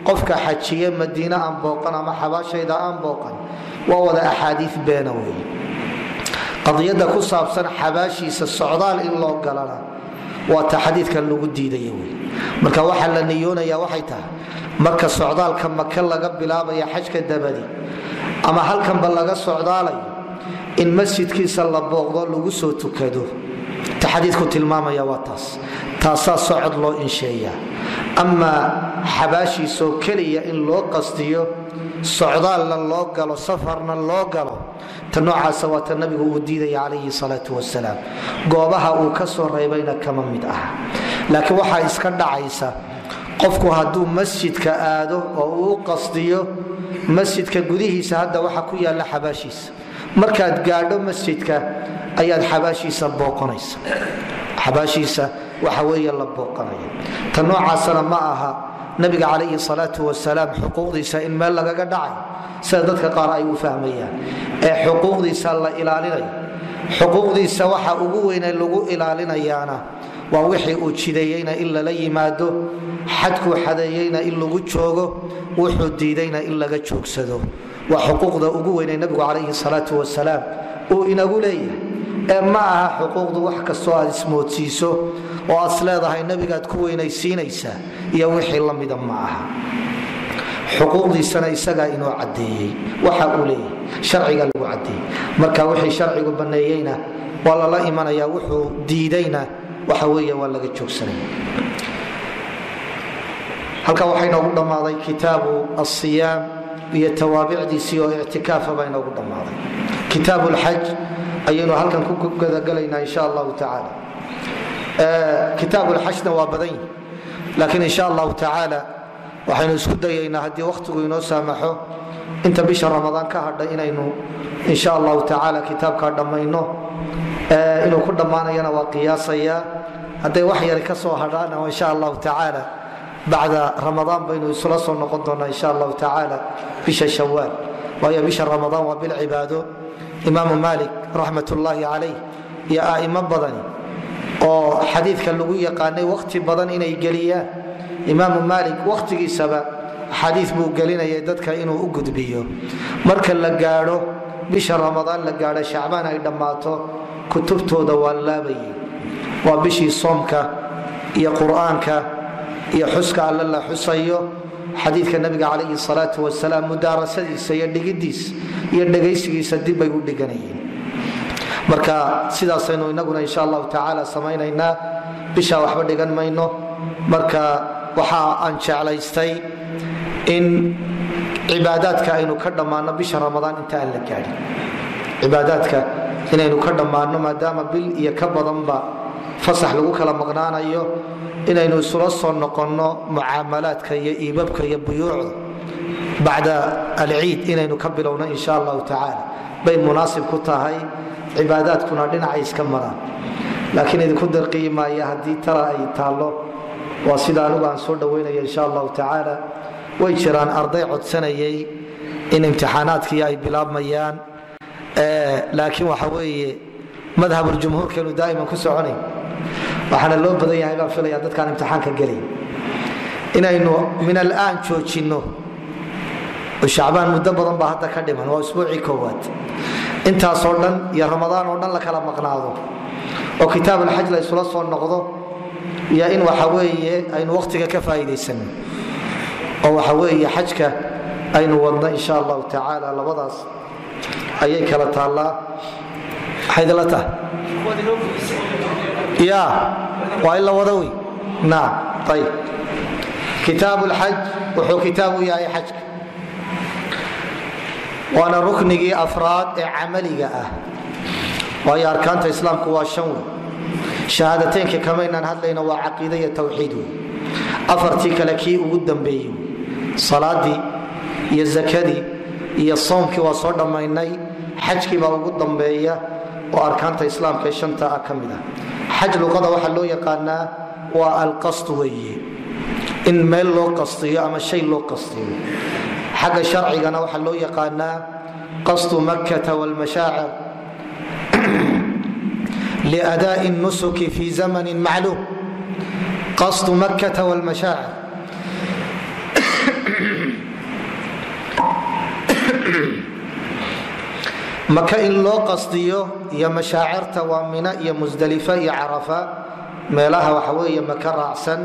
Speaker 1: qofka xajiye madiine aan booqan ama xabaashayda aan booqan waa wada axaadiis beena weeye qadiyada ku saabsan xabaashiisa socdaal in loo galana waa ta xadiidkan lagu diidaya wey marka waxaa la niyoonaya waxay tahay marka socdaalka maka laga bilaabaya xajka dabadi ama halkanba laga socdaalayo in masjidkiisa la booqdo lagu soo tukado ta xadiidku tilmaamaya waa taasaa socod loo insheeya ama xabaashiisoo keliya in loo qasdiyo socdaalna loo galo safarna loo galo ta noocaasa waa ta nabigu uu diidaya calayhi salaatu wasalaam goobaha uu ka soo reebayna kama mid ah laakiin waxaa iska dhacaysa qofku hadduu masjidka aado oo uu u qasdiyo masjidka gudihiisa hadda waxa ku yaalla xabaashiisa markaad gaadho masjidka ayaad xabaashiisa booqanaysa xabaashiisa waxa weeye la booqanaya ta noocaasana ma aha nabiga calayhi salaatu wasalaam xuquuqdiisa in meel lagaga dhacay sida dadka qaar ay u fahmayaan ee xuquuqdiisa la ilaalinayo xuquuqdiisa waxa ugu weyne lagu ilaalinayaana waa wixii uu jideeyeyna in lala yimaado xadkuu xadeeyeyna in lagu joogo wuxuu diidayna in laga joogsado waa xuquuqda ugu weyne nabigu calayhi salaatu wasalaam uu inagu leeyahay ee ma aha xuquuqdu wax kastoo aad ismoodsiiso oo aad isleedahay nabigaad ku weynaysiinaysaa iyo wixii la mida ma aha xuquuqdiisana isagaa inoo cadeeyey waxa uu leeyahay sharciga lagu cadeeyey marka wixii sharcigu banneeyeyna waa lala imanaya wuxuu diidayna waxa weeye waa laga joogsanaya halka waxaa inoogu dhammaaday kitaabu asiyaam iyo tawaabicdiisii oo ictikaafa baa inoogu dhammaaday kitaabu lxaj ayaynu halkan ku gadagalaynaa insha allahu tacaala kitaabu lxajna waa badan yihi laakiin insha allahu tacaala waxaynu isku dayaynaa haddii wakhtigu inoo saamaxo inta bisha ramadaan ka hadha inaynu insha allahu tacaala kitaabkaa dhammayno inuu ku dhammaanayana waa qiyaasayaa hadday wax yari ka soo hadhaana insha allahu tacaala bacda ramadaan baynu isula soo noqon doonaa insha allahu tacaala bisha shawaal waayo bisha ramadaan waa bil cibaado imaamu maalik raxmat ullaahi calayh iyo a'imo badani oo xadiidka lagu yaqaanay wakhti badan inay geliyaan imaamu maalik wakhtigiisaba xadiid buu gelinayay dadka inuu u gudbiyo marka la gaadho bisha ramadaan la gaadho shacbaan ay dhammaato kutubtooda waa laabayay waa bishii soomka iyo qur'aanka iyo xuska alle la xusayo xadiidka nabiga calayhi salaatu wasalaam mudaarasadiisa iyo dhigidiisa iyo dhegaysigiisa dib bay u dhiganayeen marka sidaasaynu inaguna insha allahu tacaala samaynaynaa bishaa waxba dhigan mayno marka waxa aan jeclaystay in cibaadaadka aynu ka dhammaano bisha ramadaan inta aan la gaadhin cibaadaadka inaynu ka dhammaano maadaama bil iyo ka badanba fasax lagu kala maqnaanayo inaynu isula soo noqonno mucaamalaadka iyo iibabka iyo buyuucda bacda alciid inaynu ka bilowno insha allahu tacaala bay munaasib ku tahay cibaadaadkuna dhinacay iska maraan laakiin idinku darqiyi maaya haddii tala ay taallo waa sida anigu aan soo dhawaynaya insha allahu tacaala way jiraan arday codsanayay in imtixaanaadkii ay bilaabmayaan laakiin waxa weeye madhabul jumhuurkeenu daa'iman ku soconay waxaana loo badan yahay baan filayaa dadkaan imtixaanka gelay inaynu min al'aan joojinno shacbaan muddo badan baa hadda ka dhiman waa usbuucii koowaad intaasoo dhan iyo ramadaan oo dhan la kala maqnaado oo kitaab alxaj la isula soo noqdo iyo in waxa weeye aynu waqtiga ka faa'iidaysanno oo waxa weeye xajka aynu wadno insha allahu tacaala labadaas ayay kala taallaa maxayd la tahay ya waa in la wada wey naam ayib kitaabu lxaj wuxuu kitaabu yahay xajka waana ruknigii afraad ee camaliga ah waayo arkaanta islaamku waa shan wey shahaadateynka kamaynaan hadlayno waa caqiida iyo tawxiid wey afartii kale kii ugu dambeeyey salaadii iyo zakadii iyo soomkii waa soo dhammaynay xajkii baa ugu dambeeya oo arkaanta islaamka ee shanta ah ka mid ah xaj luqada waxaa loo yaqaanaa waa alqasd weeye in meel loo qastiyo ama shay loo qastiyo xagga sharcigana waxaa loo yaqaanaa qasdu makkata waalmashaacir liadaa'i الnusuki fi zamani macluum qasdu makkata waalmashaacir maka in loo qasdiyo iyo mashaacirta waa mina iyo musdalifa iyo carafa meelaha waxa weeye maka raacsan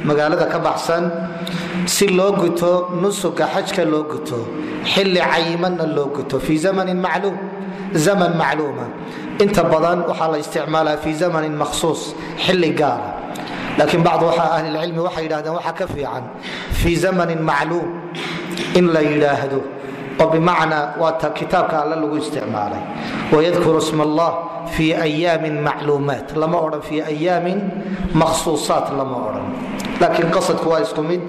Speaker 1: magaalada ka baxsan si loo guto nusuga xajka loo guto xilli cayimanna loo guto fi zamanin macluum zaman macluuma inta badan waxaa la isticmaalaa fi zamanin makhsuus xilli gaara laakiin bacdu ahlilcilmi waxay yidhahdeen waxaa ka fiican fi zamanin macluum in la yidhaahdo oo bimacnaa waata kitaabka alle lagu isticmaalay wayadkuru sma allah fi ayaamin macluumaat lama odhan fi ayaamin makhsuusaat lama odhan laakiin qasadku waa isku mid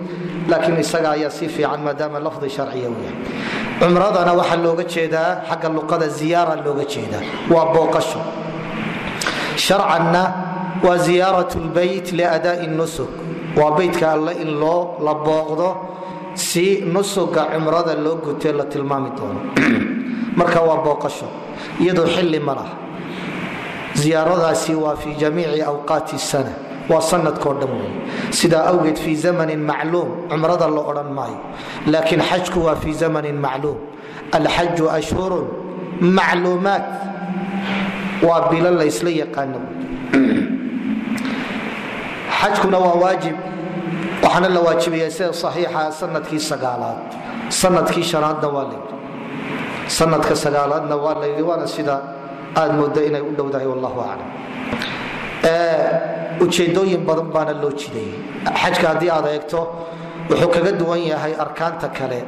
Speaker 1: laakiin isaga ayaa si fiican maadaama lafdi sharciya u yahay cumradana waxaa looga jeedaa xagga luqada ziyaara looga jeedaa waa booqasho sharcanna waa ziyaarat lbayt liadaa'i nusuk waa beytka alle in la booqdo si nusuga cumrada loo gutee la tilmaami doono marka waa booqasho iyadoo xilli ma laha ziyaaradaasi waa fi jamiici awqaati sana waa sanadkoo dhan wey sidaa awgeed fi zamanin macluum cumrada la odhan maayo laakiin xajku waa fi zamanin macluum alxaju ashhurun macluumaat waa bilo la ysla yaqaano xajkuna waa waajib waxaana la waajibaya sida saxiixa sanadkii sagaalaad sanadkii shanaadna waa layidhi sanadka sagaalaadna waa layidhi waana sida aad mooda inay u dhowdahay wallahu aclam ujeedooyin badan baana loo jiday xajka haddii aad eegto wuxuu kaga duwan yahay arkaanta kale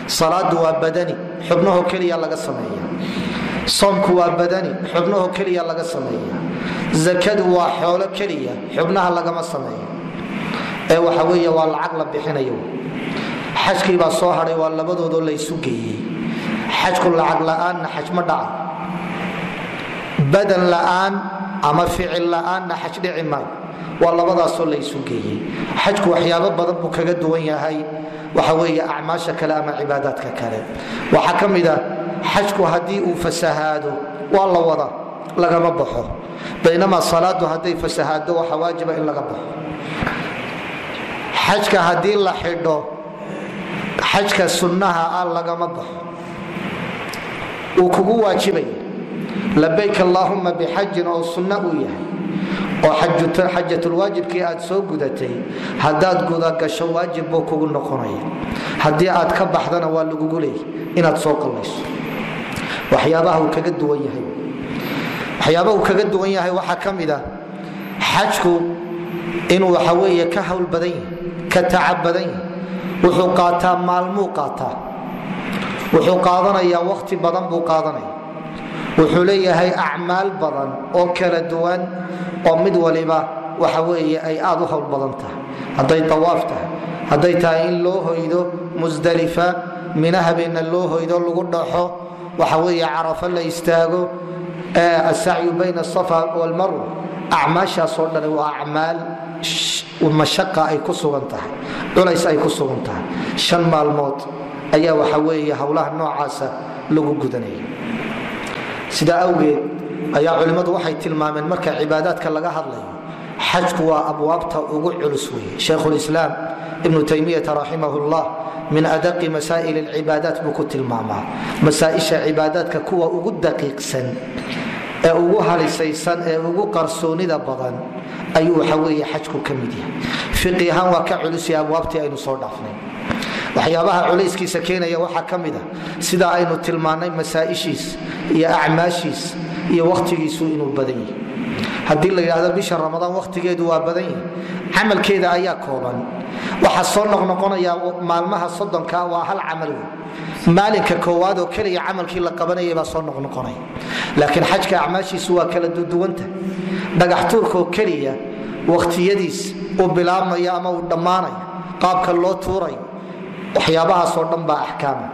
Speaker 1: salaadu waa badani xubnaho keliya laga sameeya soomku waa badani xubnaho keliya laga sameeya zakadu waa xoolo keliya xubnaha lagama sameeyo ee waxa weeye waa lacag la bixinayo xajkii baa soo hadhay waa labadoodoo la isu geeyey xajku lacag la'aanna xaj ma dhaca badan la'aan ama ficil la'aanna xaj dhici maayo waa labadaasoo la isu geeyey xajku waxyaabo badan buu kaga duwan yahay waxa weeye acmaasha kale ama cibaadaadka kale waxaa ka mid a xajku haddii uu fasahaado waa la wada lagama baxo baynamaa salaadu hadday fasahaado waxa waajiba in laga baxo xajka haddii la xidho xajka sunnaha ah lagama baxo uu kugu waajibaya labayk allaahumma bixajin oo sunna uu yahay oo xajatulwaajibkii aad soo gudatay haddaad gudagasho waajib buu kugu noqonaya haddii aad ka baxdana waa lagugu leeyay inaad soo qallayso waxyaabaha uu kaga duwan yahay waxaa ka mid ah xajku inuu waxa weeye ka hawl badan yahay ka tacab badan yahay wuxuu qaataa maalmuu qaataa wuxuu qaadanayaa waqti badan buu qaadanaya wuxuu leeyahay acmaal badan oo kala duwan oo mid waliba waxa weeye ay aad u hawl badan tahay hadday tawaaf tahay hadday tahay in loo hoydo musdalifa mina habeenna loo hoydo lagu dhaxo waxa weeye carafa la istaago asacyu bayna asafa walmarwa acmaashaasoo dhan waa acmaal mashaqa ay ku sugan tahay culays ay ku sugan tahay shan maalmood ayaa waxa weeye hawlaha noocaasa lagu gudanayay. sidaa awgeed ayaa culimmadu waxay tilmaameen marka cibaadaadka laga hadlayo xajku waa abwaabta ugu culus weeye. shaykhulislaam ibnu taymiyata raximahullah min adaqi masaa'il alcibaadaat buu ku tilmaamaa masaa'isha cibaadaadka kuwa ugu daqiiqsan ee ugu halisaysan ee ugu qarsoonida badan ayuu waxa weeye xajku ka mid yahay. fiqi ahaan waa ka culus yahay abwaabtii aynu soo dhaafnay. waxyaabaha culayskiisa keenaya waxaa ka mid a sida aynu tilmaannay masaa'ishiis iyo acmaashiis iyo wakhtigiisu inuu badan yahay. haddii la yidhaahdo bisha ramadaan wakhtigeedu waa badan yahay, camalkeeda ayaa kooban. waxaa soo noqnoqonaya maalmaha soddonka waa hal camal wey. maalinka koowaad oo keliya camalkii la qabanayay baa soo noqnoqonaya. laakiin xajka acmaashiisu waa kala duduwanta. dhagax tuurka oo keliya wakhtiyadiis uu bilaabmaya ama uu dhammaanayo, qaabka loo tuurayo, waxyaabahaasoo dhan baa axkaama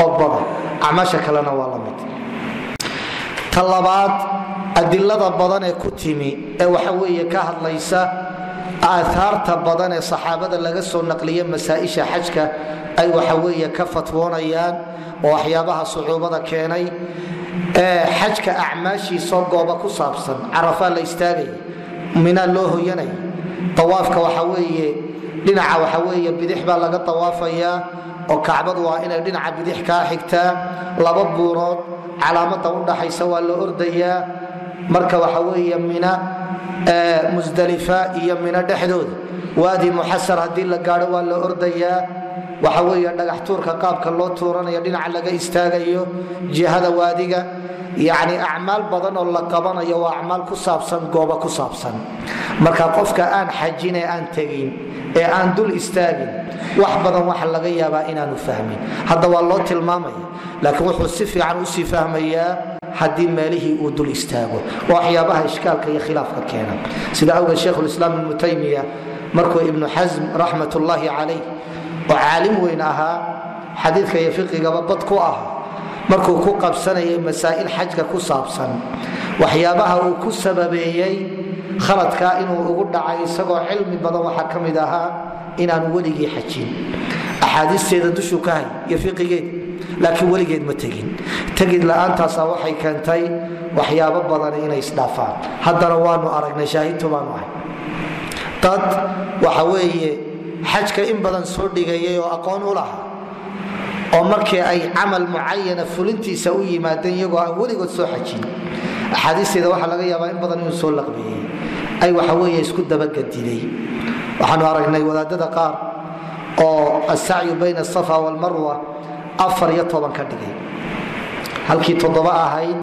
Speaker 1: oo badan. acmaasha kalena waa la mid. ta labaad, adilada badan ee ku timi ee waxa weeye ka hadlaysa aaaarta badan ee saxaabada laga soo naqliya masaa'isha xajka ay waxa weeye ka fatwoonayaan oo waxyaabaha sucuubada keenay. xajka acmaashiisoo gooba ku saabsan, carafaa la istaagaya, minaa loo hoyanaya, tawaafka waxa weeye dhinaca waxa weeye bidix baa laga tawaafayaa oo kacbadu waa inay dhinaca bidix kaa xigtaa. laba buurood calaamada udhaxaysa waa la ordayaa. marka waxa weeye mina musdalifa iyo mina dhexdooda waadi muxasar haddii la gaadho waa la ordayaa. waxa weeye dhagax tuurka qaabka loo tuuranayo dhinaca laga istaagayo jihada waadiga. yacni acmaal badan oo la qabanayo waa acmaal ku saabsan gooba ku saabsan. marka qofka aan xajin ee aan tegin ee aan dul istaagin wax badan waxa laga yaabaa inaanu fahmin. hadda waa loo tilmaamaya, laakiin wuxuu si fiican usii fahmayaa haddii meelihii uu dul istaago. waxyaabaha ishkaalka iyo khilaafka keena. sida awgeed shaykhulislaam ibnu taymiya markuu ibnu xasm raxmatullaahi calayh oo caalim weyn ahaa, xadiidka iyo fiqigaba bad ku ah, markuu ku qabsanayay masaa'il xajka ku saabsan, waxyaabaha uu ku sababeeyey khaladkaa inuu ugu dhacay isagoo cilmi badan waxaa ka mid ahaa inaanu weligii xajin. axaadiisteeda dushuu ka hay iyo fiqigeed, laakiin weligeed ma tegin. tegid la'aantaasa waxay keentay waxyaabo badan inay isdhaafaan. haddana waanu aragnay, shaahidtu baanu ahay dad waxa weeye xajka in badan soo dhigayay oo aqoon u lahaa, oo markii ay camal mucayana fulintiisa u yimaadeen iyagoo aan weligood soo xajin, axaadiisteeda waxaa laga yaabaa in badan inuu soo laqbeeyey, ay waxa weeye isku dabagadiday. waxaanu aragnay wadaadada qaar oo asacyu bayna asafa walmarwa 14 ka dhigay, halkii 7 ahayd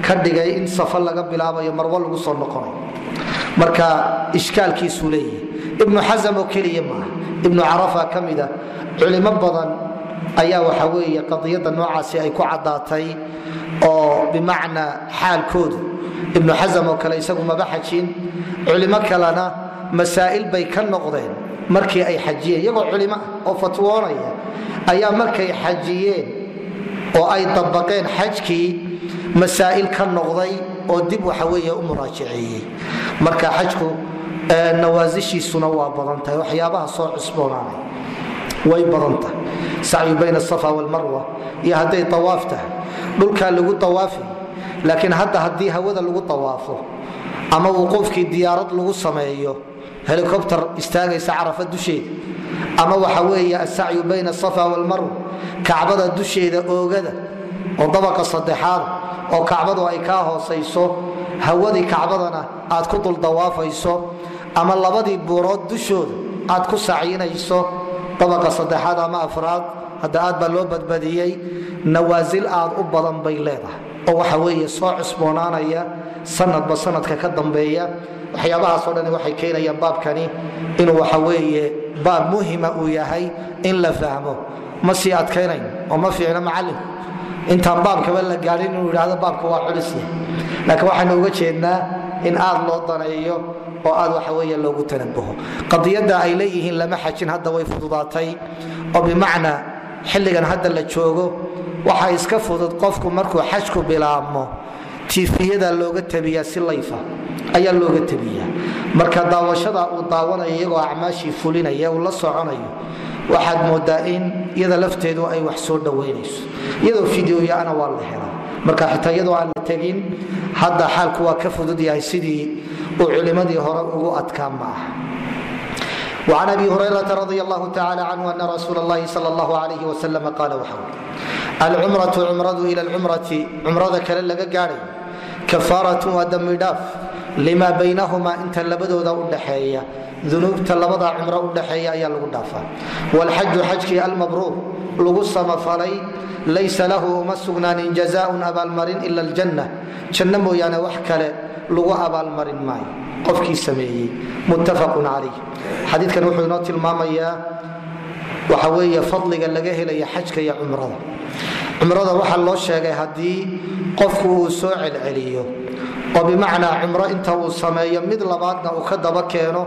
Speaker 1: ka dhigay in safa laga bilaabayo marwo lagu soo noqonayo. marka ishkaalkiisuu leeyahay. ibnu xasam oo keliya maaha, ibnu carafa ka mida culimo badan ayaa waxa weeye qadiyada noocaasi ay ku caddaatay oo bimacnaa xaalkoodu. ibnu xasam oo kale isagu maba xajin, culimo kalena masaa'il bay ka noqdeen markii ay xajiyeen. iyagoo culimo ah oo fatwoonaya ayaa markay xajiyeen oo ay dabaqeen xajkii masaa'il ka noqday oo dib waxa weeye u muraajaceeyey. marka xajku nawaasishiisuna waa badan tahay, waxyaabaha soo cusboonaanay way badan tahay. sacyu bayna asafa walmarwa iyo hadday tawaaf tahay dhulkaa lagu tawaafay, laakiin hadda haddii hawada lagu tawaafo ama wuquufkii diyaarad lagu sameeyo, helikobter istaagaysa carafa dusheeda, ama waxa weeye asacyu bayna asafa walmarwa kacbada dusheeda oogada oo dabaqa saddexaad oo kacbadu ay kaa hoosayso, hawadii kacbadana aad ku dul dawaafayso, ama labadii buurood dushooda aad ku sacyinayso, dabaqa saddexaad ama afraad. hadda aad baa loo badbadiyey. nawaasil aad u badan bay leedahay oo waxa weeye soo cusboonaanaya sanadba sanadka ka dambeeya. waxyaabahaasoo dhan waxay keenayaan baabkani inuu waxa weeye baab muhima uu yahay in la fahmo. ma sii adkaynayn oo ma fiicna macallinku intaan baabkaba la gaarin inuu yidhaahdo baabka waa culus yahay, laakiin waxaanu uga jeednaa in aad loo daneeyo oo aad waxa weeye loogu tanabuho. qadiyadda ay leeyihiin lama xajin hadda way fududaatay, oo bimacnaa xilligan hadda la joogo waxaa iska fudud qofku markuu xajku bilaabmo tiifiyada looga tabiyaa si layfa ayaa looga tabiyaa. marka daawashada uu daawanayo iyagoo acmaashii fulinaya uu la soconayo waxaad moodaa in iyada lafteedu ay wax soo dhaweynayso iyadoo fideoyaana waa la helaa marka xitaa iyadoo aan la tegin hadda xaalku waa ka fudud yahay sidii uu culimadii hore ugu adkaa ma aha وعن أبي هريرة رضي الله تعالى عنه أن رسول الله صلى الله عليه وسلم قال وحول العمرة عمرة إلى العمرة عمرة كلا قاري كفارة ودم داف لما بينهما انت لبدو ذا الدحية ذنوب تلبضع عمرة الدحية يا الغدافة والحج حجك المبرور لغص مفالي ليس له مسغنان جزاء أبا المرين إلا الجنة شنمو يانا وحكال لغو أبا المرين معي qofkii sameeyey muttafaqun calayh xadiidkan wuxuu inoo tilmaamayaa waxa weeye fadliga laga helaya xajka iyo cumrada waxaa loo sheegay haddii qofku uu soo celceliyo oo bimacnaa cumro inta uu sameeyo mid labaadna uu ka daba keeno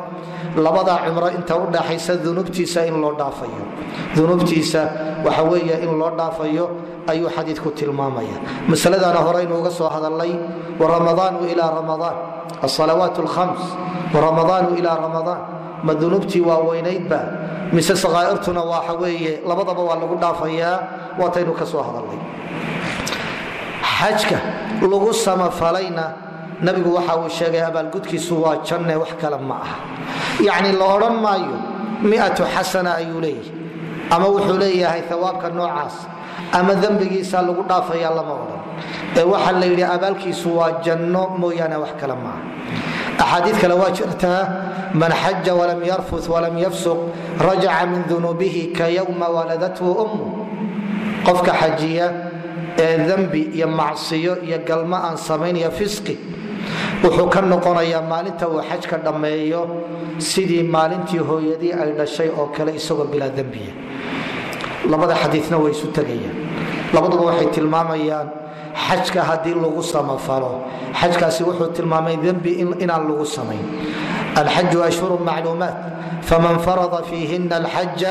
Speaker 1: labadaa cumro inta u dhaxaysa dunuubtiisa in loo dhaafayo dunuubtiisa waxa weeye in loo dhaafayo ayuu xadiidku tilmaamaya masaladana hore inuuga soo hadalnay waramadaanu ilaa ramadaan الصلوات الخمس ورمضان إلى رمضان ما ذنوبتي ووينيدبا mise saqaa'irtuna waxa weeye labadaba waa lagu dhaafayaa waataynu ka soo hadalnay xajka lagu samafalayna nabigu waxa uu sheegay abaalgudkiisu waa janne wax kale ma aha yacni la odhan maayo 100 xasana ayuu leeyahay ama wuxuu leeyahay thawaabka noocaas ama dembigiisa lagu dhaafayaa lama odhan ee waxa la yidhi abaalkiisu waa janno mooyaane wax kale ma aha أحاديث كلا واجرتها من حج ولم يرفث ولم يفسق رجع من ذنوبه كيوم ولدته أمه قفك حجية ذنبي يا معصية يا قلماء صمين يا فسقي وحكم نقول يا مالنت وحجك دميو سيدي مالنتي هو يدي أيضا شيء أو كلا يسوى بلا ذنبية لبدا حديثنا ويسو تغيا لبدا وحي تلماميان xajka hadii lagu samafalo xajkaasi wuxuu tilmaamay dambi in aan lagu samayn الحج أشهر معلومات فمن فرض فيهن الحج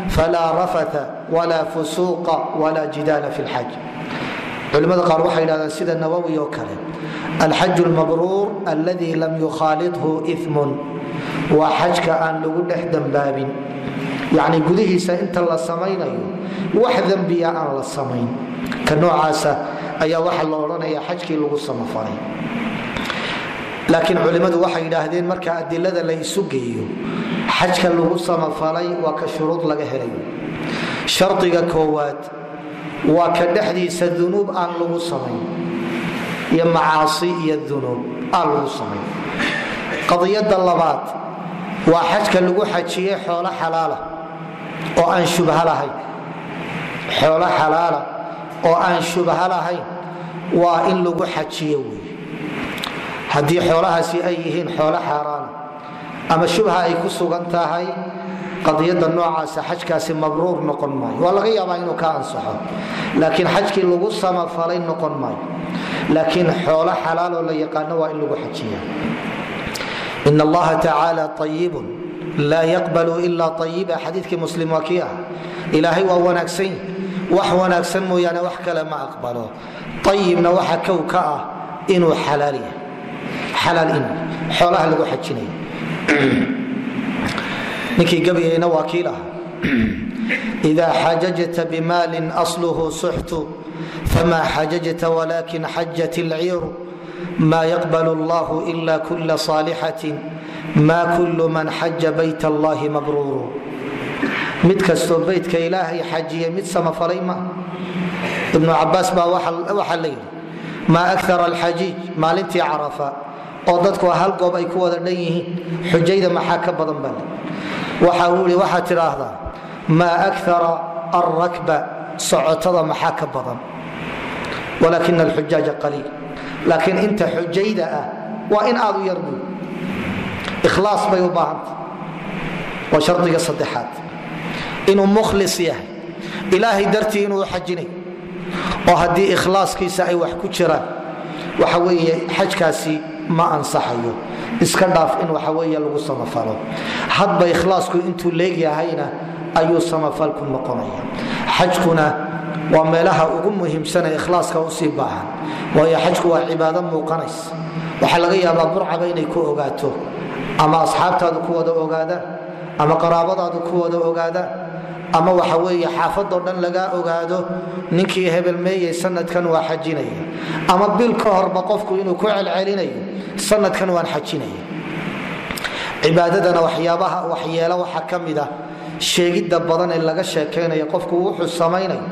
Speaker 1: فلا رفث ولا فسوق ولا جدال في الحج علماء قالوا waxay yiraahdaan sida Nawawi oo kale الحج المبرور الذي لم يخالطه إثم وحجك aan lagu dhex dambaabin يعني gudihiisa inta la samaynayo wax dambiya aan la samayn ka noocaasa ayaa waxa la oranayaa xajkii lagu samafalay laakiin culimadu waxay yiraahdeen marka adilada la isu geeyo xajka lagu samafalay waa ka shuruud laga helayo shartiga koowaad waa ka dhaxdiisa dunuub aan lagu samayn iyo macaasi iyo dunuub aan lagu samayn qadiyada labaad waa xajka lagu xajiyay xoolo xalaal ah oo aan shubha lahayn xoolo xalaal ah oo aan shubha lahayn waa in lagu xajiyo weey hadii xoolahaasi ay yihiin xoolo xaraan ama shubha ay ku sugan tahay qadiyada noocaas xajkaasi mabruur noqon maayo waa laga yaabaa inuu ka ansaxo laakiin xajkii lagu samafalay noqon maayo laakiin xoolo xalaal oo la yaqaan waa in lagu xajiyo إن الله تعالى طيب لا يقبل إلا طيبا حديث مسلم وكيا إلهي وهو نكسين وحو نكسن مويانا وحكا لما أقبله طيب نوحا كوكا إنو حلالي حلال إنو حولها لغو حجيني نكي قبي نواكيلها إذا حججت بمال أصله سحت فما حججت ولكن حجت العير ما يقبل الله إلا كل صالحة ما كل من حج بيت الله مبرور متكستو بيتك إلهي حجية متسمى فريمة ابن عباس با وحليل ما أكثر الحجيج ما لنتي عرفة قضتك وهل قوب أي كوة لديه حجيدة محاكا بضنبال وحاولي وحاتر هذا ما أكثر الركبة صعتها محاكا بضن ولكن الحجاج قليل لكن انت حجيده وان اضو يربو اخلاص بيوبانت وشرطك الصدحات انه مخلص يحي الهي درتي انه حجني وهدي اخلاص كيسا اي wax ku jiraan waxa weeye xajkaasi ma ansaxayo iska dhaaf in waxa weeye lagu samafalo hadba ikhlaasku intuu leeyahayna ayuu samafalku noqonaya xajkuna waa meelaha ugu muhiimsan ee ikhlaaska u sii baahan waayo xajku waa cibaado muuqanays waxa laga yaabaa burcaba inay ku ogaato ama asxaabtaadu ku wada ogaadaan ama qaraabadaadu ku wada ogaadaan ama waxa weeye xaafadoo dhan laga ogaado ninkii hebel meeyey sanadkan waa xajinaya, ama bil ka horba qofku inuu ku celcelinayo sanadkan waan xajinaya. cibaadadana waxyaabaha waxyeelo waxaa ka mid ah sheegidda badan ee laga sheekaynayo qofku wuxuu samaynayo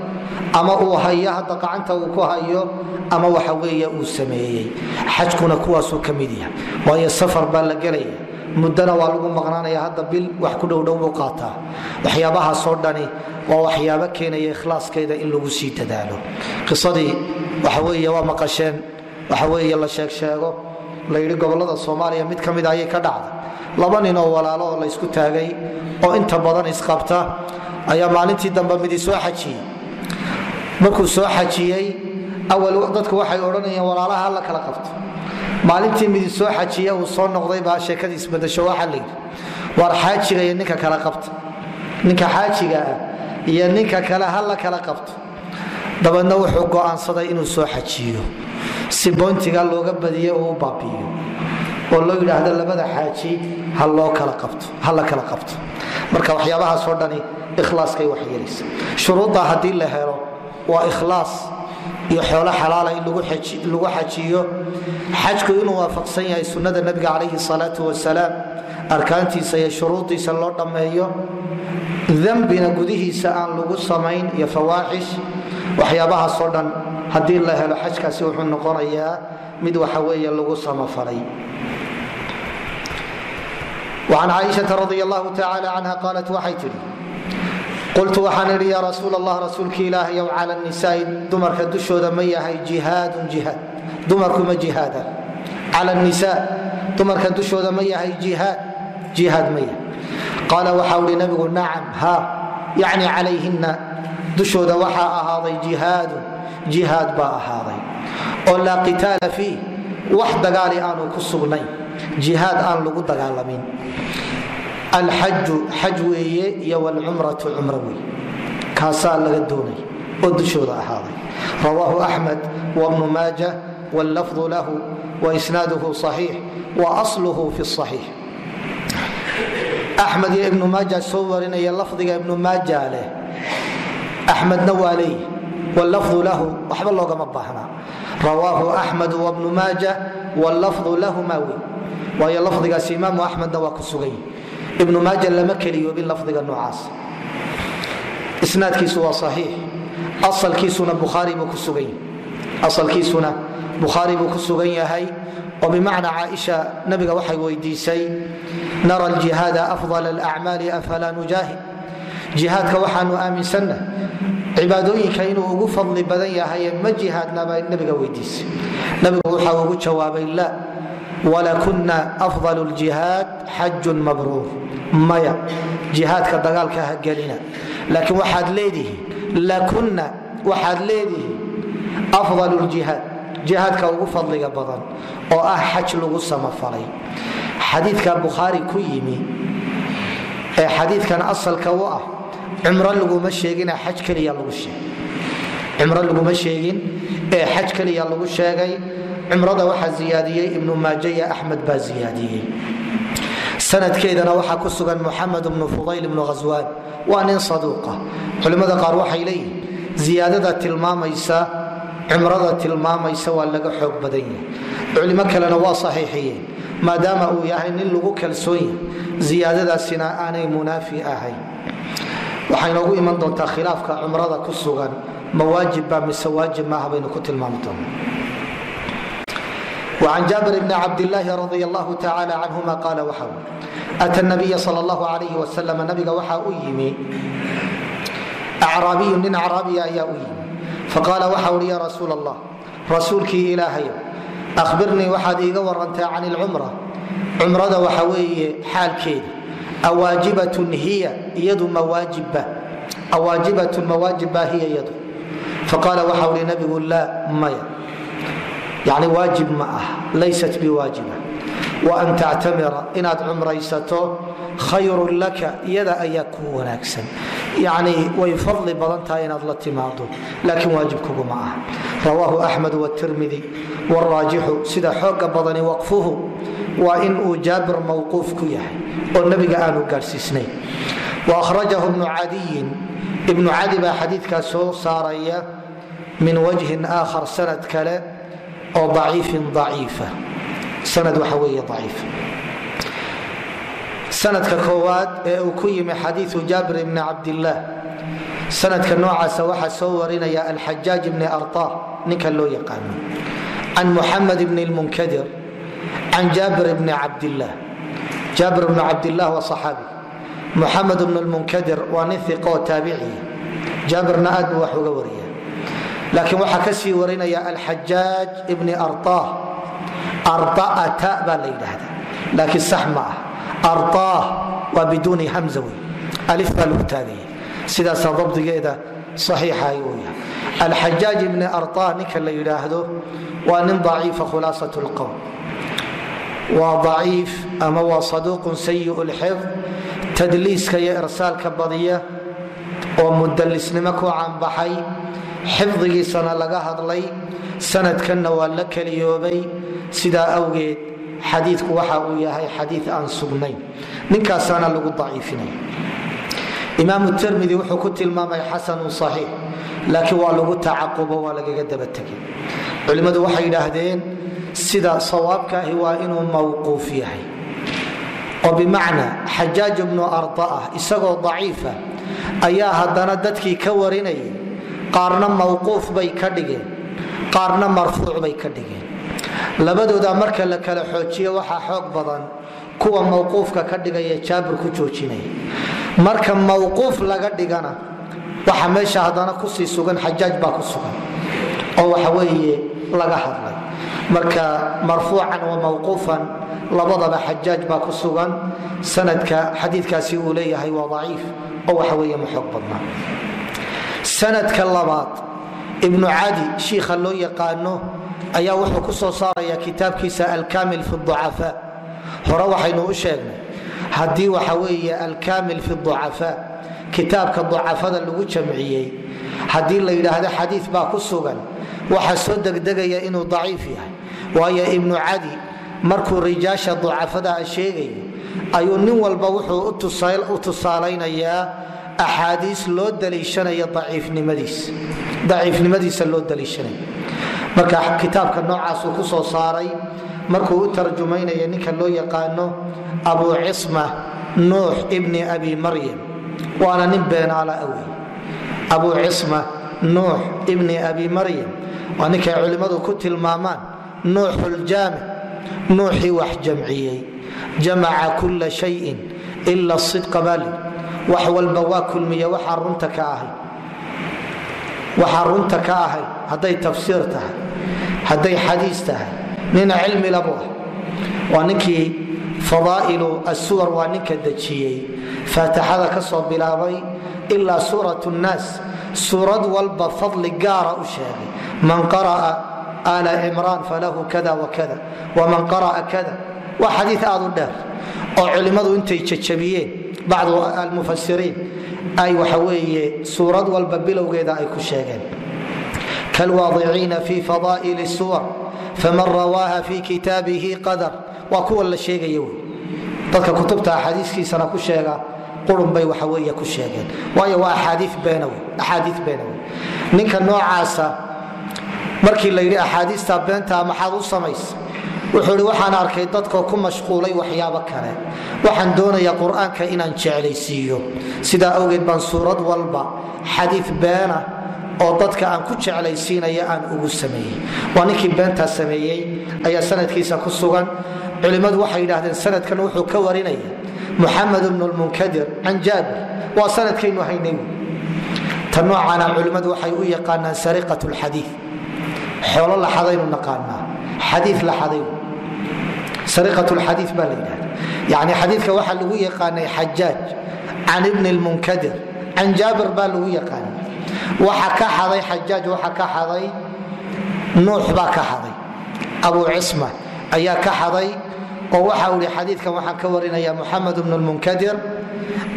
Speaker 1: ama uu hayo hadda gacanta uu ku hayo ama waxa weeye uu sameeyey. xajkuna kuwaasuu ka mid yahay, waayo safar baa la gelaya, muddana waa lagu maqnaanaya, hadda bil wax ku dhowdhow buu qaataa. waxyaabahaasoo dhani waa waxyaabo keenaya ikhlaaskeeda in lagu sii dadaalo. qisadii waxa weeye waa maqasheen, waxa weeye la sheegsheego la yidhi gobollada Soomaaliya mid ka mid ayay ka dhacday. laba nin oo walaalo oo la isku taagay oo inta badan isqabta ayaa maalintii dambe mid soo xajiyey. markuu soo xajiyey awal dadku waxay odhanayeen walaalaha la kala qabto. maalintii mid soo xajiyey uu soo noqday baa sheekadiis badasho waxa la yidhi war xaajiga iyo ninka kala qabta, ninka xaajiga iyo ninka kale ha la kala qabto. dabeedna wuxuu go'aansaday inuu soo xajiyo si boontiga looga badiyo oo baabiyo oo loo yiraahdo labada xaaji ha la kala qabto. marka waxyaabahaas oo dhani ikhlaaskay wax yeelaysa. shuruuda hadii la helo waa ikhlaas iyo xoolo xalaal in lagu xajiyo. xajku inuu waafaqsan yahay sunnada nabiga calayhi salaatu wasalaam, arkaantiisa iyo shuruudiisa loo dhammeeyo, dambina gudihiisa aan lagu samayn iyo fawaaxish. waxyaabahaas oo dhan hadii la helo xajkaasi wuxuu noqonayaa mid waxa weeye lagu samafalay. وعن عائشة رضي الله تعالى عنها قالت waxay tidhi قلت waxaan idhi ya rasuul Allah rasuulki ilaahay yow cala النساء dumarka dushooda ma yahay jihaadun jihaad. dumarku ma jihaada cala النساء dumarka dushooda ma yahay jihaad ma yahay. qaala waxau ihi nabigu nacam ha yacni calayhina dushooda waxaa ahaaday jihaad baa ahaaday oo laa qitaala fiih wax dagaali aanu ku sugnayn, jihaad aan lagu dagaalamin. alxaju xaj weeye iyo wlcumratu cumro wey, kaasaa laga doonay oo dushooda ahaaday. rawaahu axmed wbnu maaja wاllafظu lahu waisnaaduhu صaxiix waasluhu fi صaxiix. axmed iyo ibnu maaja soo warinaya lafdiga ibnu maaja leh, axmedna waa leey wاllafظu lahu waxba loogama baahnaa. rawaahu axmed wbnu maaja wاllafظu lahuma wey, waayo lafdigaas imaamu axmedna waa ku sugay. ibnu maaja lama keliyoobin lafdiga noocaas. isnaadkiisu waa saxiix, asalkiisuna bukhaari buu ku sugan yahay. oo bimacnaa caaisha nabiga waxay weydiisay nara aljihaada afضal alacmaali afalaa nujaahid. jihaadka waxaanu aaminsanna cibaadooyinka inuu ugu fadli badan yahay ma jihaadnaba nabiga weydiisay. nabigu waxa ugu jawaabay la walakuna afضal اljihaad xajun mabruur. maya jihaadka dagaalka ha gelina, laakiin waxaad leedihiin afضal اljihaad jihaadka ugu fadliga badan oo ah xaj lagu samafalay. xadiidka bukhaari ku yimi ee xadiidkan asalka u ah cumro laguma sheegin xaj keliya lagu sheegay. cumro laguma sheegin ee xaj keliya lagu sheegay. cumrada waxaa ziyaadiyey ibnu maaja iyo axmed baa ziyaadiyey. sanadkeedana waxaa ku sugan muxamed bnu fudayl bnu ghaswaan, waa nin saduuqa. culimmada qaar waxay leeyihin ziyaadada tilmaamaysa cumrada tilmaamaysa waa laga xoog badan yahay. culimo kalena waa saxiixiyeen maadaama uu yahay nin lagu kalsoon yahay, ziyaadadaasina aanay munaafi ahayn. waxay noogu iman doontaa khilaafka cumrada ku sugan ma waajibba mise waajib maaha baynu ku tilmaami doonaa. وعن جابر بن عبد الله رضي الله تعالى عنهما قال وxau أتى النبي صلى الله عليه وسلم nabiga waxaa u yimi أعraabiyu nin acraabiya ayaa u yimi faqaala waxau hi ya rasuul الlah rasuulkii ilaahayo أkhbirnii waxaad iiga warantaa can اlcumra. cumrada waxa weeye xaalkeeda awaajibatun hiya iyadu mawaajiba awaajibatun mawaajiba hiya iyadu. faqaala waxau hi nabigu laa maya yani waajib ma ah, laysat biwaajiba. waan tactamira inaad cumraysato khayrun laka iyada ayaa kuu wanaagsan, yani way fadli badan tahay inaad la timaado, laakiin waajib kuguma ah. rawaahu axmed wtirmidi wraajixu sida xooga badani waqfuhu waa in uu jaabir mawquuf ku yahay oo nabiga aanu gaadhsiisnayn. وأخرجه ابن عدي ابن عدي baa xadiidkaa soo saaraya min wجهi آkhر sanad kale oo ضaciifin ضaciifa sanad waxa weeye ضaciif sanadka koowaad ee uu ku yimi xadiiثu jaabir bn cabdالlah sanadka noocaasa waxaa soo warinaya alxajaaj bni arطa ninka loo yaqaano can muxamed bn اlmunkadir can jaabir bni cabdالlah jaabir bn cabdالlah waa صaxaabi muxamed bn lmunkadir waa nin iqoo taabiciya jaabirna aad buu wax uga wariya laakiin waxaa ka sii warinaya alxajaaj ibni arطah arطa'ata baa la yidhaahda laakiin sax ma ah arطah waa biduuni hamza wey alif baa lagu taagaya sidaasaa dabdigeeda saxiixa ayuu yahay alxajaaj ibni arطah ninka la yidhaahdo waa nin daciifa khulaasat lqowl waa daciif ama waa saduuqun sayi lxifd tadliiska iyo irsaalka badiya oo mudalisnimo ku caanbaxay xifdigiisana laga hadlay sanadkanna waa la keliyoobay sidaa awgeed xadiidku waxa uu yahay xadii aan sugnayn ninkaasaana lagu daciifinaya imaam tirmidi wuxuu ku tilmaamay xasanun صaxiix laakiin waa lagu tacaqubo waa lagaga daba tegay culimmadu waxay yidhaahdeen sida sawaabka ahi waa inuu mawquuf yahay oo bimacnaa xajaaj bnu arطa'ah isagoo daciifa ayaa haddana dadkii ka warinayay qaarna mawquuf bay ka dhigeen qaarna marfuuc bay ka dhigeen labadooda marka la kala xoojiyo waxaa xoog badan kuwa mawquufka ka dhigaya jaabir ku joojinaya marka mawquuf laga dhigana waxa meesha haddana kusii sugan xajaaj baa ku sugan oo waxa weeye laga hadlay marka marfuucan wa mawquufan labadaba xajaaj baa ku sugan sanadka xadiidkaasi uu leeyahay waa daciif oo waxa weeye ma xoog badnaa sanadka labaad ibnu cadi shiikha loo yaqaano ayaa wuxuu ku soo saaraya kitaabkiisa alkamil fi ducafaa hore waxaynu u sheegnay haddii waxa weeye alkamil fi ducafaa kitaabka ducafada lagu jamciyey haddii la yidhaahdo xadiid baa ku sugan waxaa soo degdegaya inuu daciif yahay waayo ibnu cadi markuu rijaasha ducafadaa sheegayo ayuu nin walba wuxuu u tusaalaynayaa axaadiis loo daliishanayo daciifnimadiisa loo daliishanaya marka kitaabka noocaasuu ku soo saaray markuu u tarjumaynaya ninka loo yaqaano abu cisma nuux ibni abi maryam waana nin beenaala awey abu cisma nuux ibni abi maryam waa ninkay culimmadu ku tilmaamaan nuuxuljaamic nuuxii wax jamciyey jamaca kula shayin ila sidqa bali wax walba waa kulmiya waxaa runta ka ahay hadday tafsiir tahay hadday xadiis tahay nin cilmi labu ah waa ninkii fadaa'ilu asuwar waa ninka dejiyey faatixada ka soo bilaabay ilaa suurat nnaas suurad walba fadli gaara u sheegay man qara'a ala cimraan falahu kada wakada waman qara'a kada waa xadii aad u dheer oo culimmadu intay jajabiyeen bacdu almufasiriin ay waxa weeye suurad walba bilowgeeda ay ku sheegeen kalwaadiciina fi fadaa'ili suwar faman rawaaha fi kitaabihi qadar waa kuwa la sheegaya wey dadka kutubta axaadiiskiisana ku sheega qurun bay waxa weeye ku sheegeen waayo waa axaadii beenawe ninka noocaasa markii la yidhi axaadiista beentaa maxaad u samaysa wuxuu ihi waxaan arkay dadkoo ku mashquulay waxyaabo kale waxaan doonayaa qur-aanka inaan jeclaysiiyo sidaa awgeed baan suurad walba xadii beena oo dadka aan ku jeclaysiinaya aan ugu sameeyey waa ninkii beentaa sameeyey ayaa sanadkiisa ku sugan culimmadu waxay yidhaahdeen sanadkan wuxuu ka warinaya muxamed bnu lmunkadir can jaabir waa sanadkaynu haynay ta noocaana culimmadu waxay u yaqaanaan sariqat lxadii xoolo la xadaynu naqaanaa xadii la xaday sariqat lxadii baa la yidhahda yani xadiidka waxaa lagu yaqaanay xajaaj can ibni lmunkadir can jaabir baa lagu yaqaanay waxa ka xaday xajaaj waxa ka xaday nuux baa ka xaday abu cisma ayaa ka xaday oo waxa uu yihi xadiidkan waxaan ka warinaya muxamed bnu lmunkadir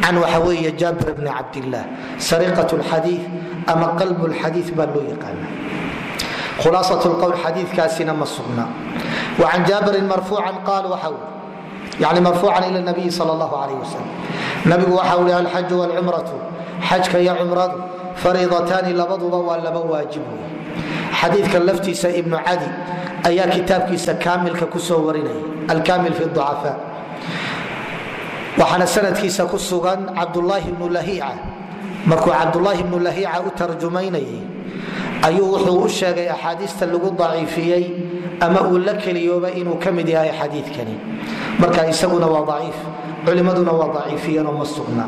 Speaker 1: can waxa weeye jaabir bni cabdillah sariqat lxadii ama qalb lxadii baa loo yaqaana khulaasaة اqwl xadiikaasina ma sugna وcan jaabirin marfuuca qaal waxa yani marfuucan ilى الnabiyi sal اllah alayh wasalam nabigu waxa uu leeyahay alxaju walcumratu xajka iyo cumradu fariidataani labaduba waa laba waajib. xadiidka laftiisa ibnu cadi ayaa kitaabkiisa kaamilka ku soo warinaya alkaamil fi ducafaa, waxaana sanadkiisa ku sugan cabdulaahi ibnu lahiica. markuu cabdulaahi ibnu lahiica u tarjumaynayay ayuu wuxuu u sheegay axaadiista lagu daciifiyey ama uu la keliyooba inuu ka mid yahay xadiidkani, marka isaguna waa daciif, culimaduna waa daciifiyeenoo ma sugna.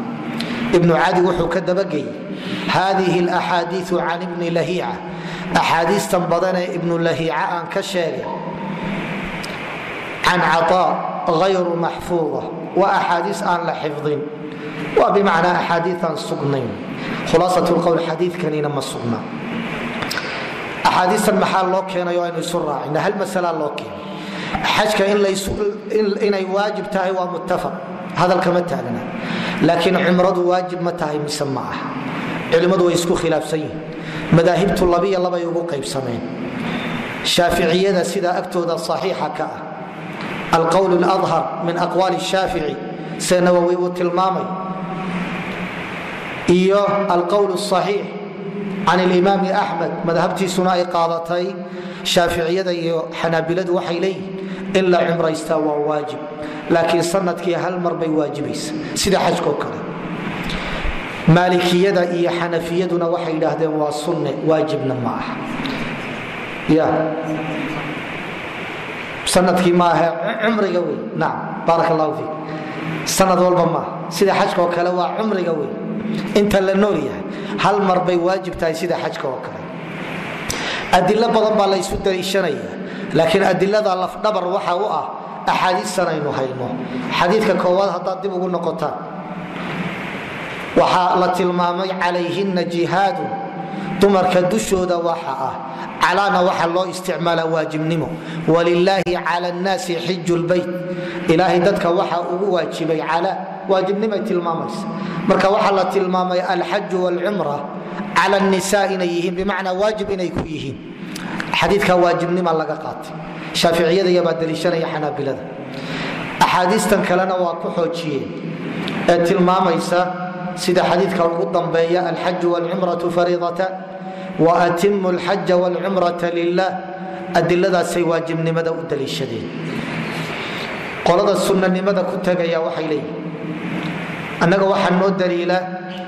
Speaker 1: ibnu cadi wuxuu ka dabageyey hadihi alaxaadiiu can ibni lahiica, axaadiistan badan ee ibnu lahiica aan ka sheegay can cataa hayru maxfuuda, waa axaadiis aan la xifdin, waa bimacnaa axaadii aan sugnayn. khulaasat lqowl xadiidkanina ma sugna. axaadiistan maxaa loo keenay oo aynu isu raacina? hal masala loo keenay. xajka inay waajib tahay waa muttafaq, hadalkama taagna. laakiin cumradu waajib ma tahay mise ma aha? culimmadu way isku khilaafsan yihiin. madaahibtu labiyo labay ugu qaybsameen. shaaficiyada sidaa agtooda saxiixa ka ah alqowl اladhar min aqwaali shaafici see nawowi uu tilmaamay, iyo alqowl الصaxiix can alimaami axmed madhabtiisuna ay qaadatay. shaaficiyada iyo xanaabiladu waxay leeyihin in la cumraystaa waa waajib, laakiin sanadkii hal mar bay waajibaysa sida xajkoo kale. maalikiyada iyo xanafiyaduna waxay yidhaahdeen waa sunne, waajibna ma aha. sanadkii maaha cumriga wey. naam, baarak allahu fiik. sanad walba maaha, sida xajkaoo kale waa cumriga wey. inta la nool yahay hal mar bay waajib tahay sida xajka oo kale. adilo badan baa la ysu daliishanaya, laakiin adilada lafdhabar waxa u ah axaadiistan aynu hayno. xadiidka koowaad haddaad dib ugu noqotaan, waxaa la tilmaamay calayhina jihaadu, dumarka dushooda waxa ah. calaana waxa loo isticmaalaa waajibnimo. walilaahi cala nnaasi xiju lbayt, ilaahay dadka waxa ugu waajibay cala, waajibnimay tilmaamaysa. marka waxaa la tilmaamay alxaju walcumra cala nisa inay yihiin, bimacnaa waajib inay ku yihiin. xadiidka waajibnima laga qaatay. shaaficiyada iyabaa daliishanaya xanaabilada. axaadiistan kalena waa ku xoojiyeen ee tilmaamaysa sida xadiidka ugu dambeeya alxaju walcumratu fariidatan waatimu alxaja walcumrata lilah. adiladaasay waajibnimada u daliishadeen. qolada sunnanimada ku tegaya waxay leeyihin annaga waxaa noo daliila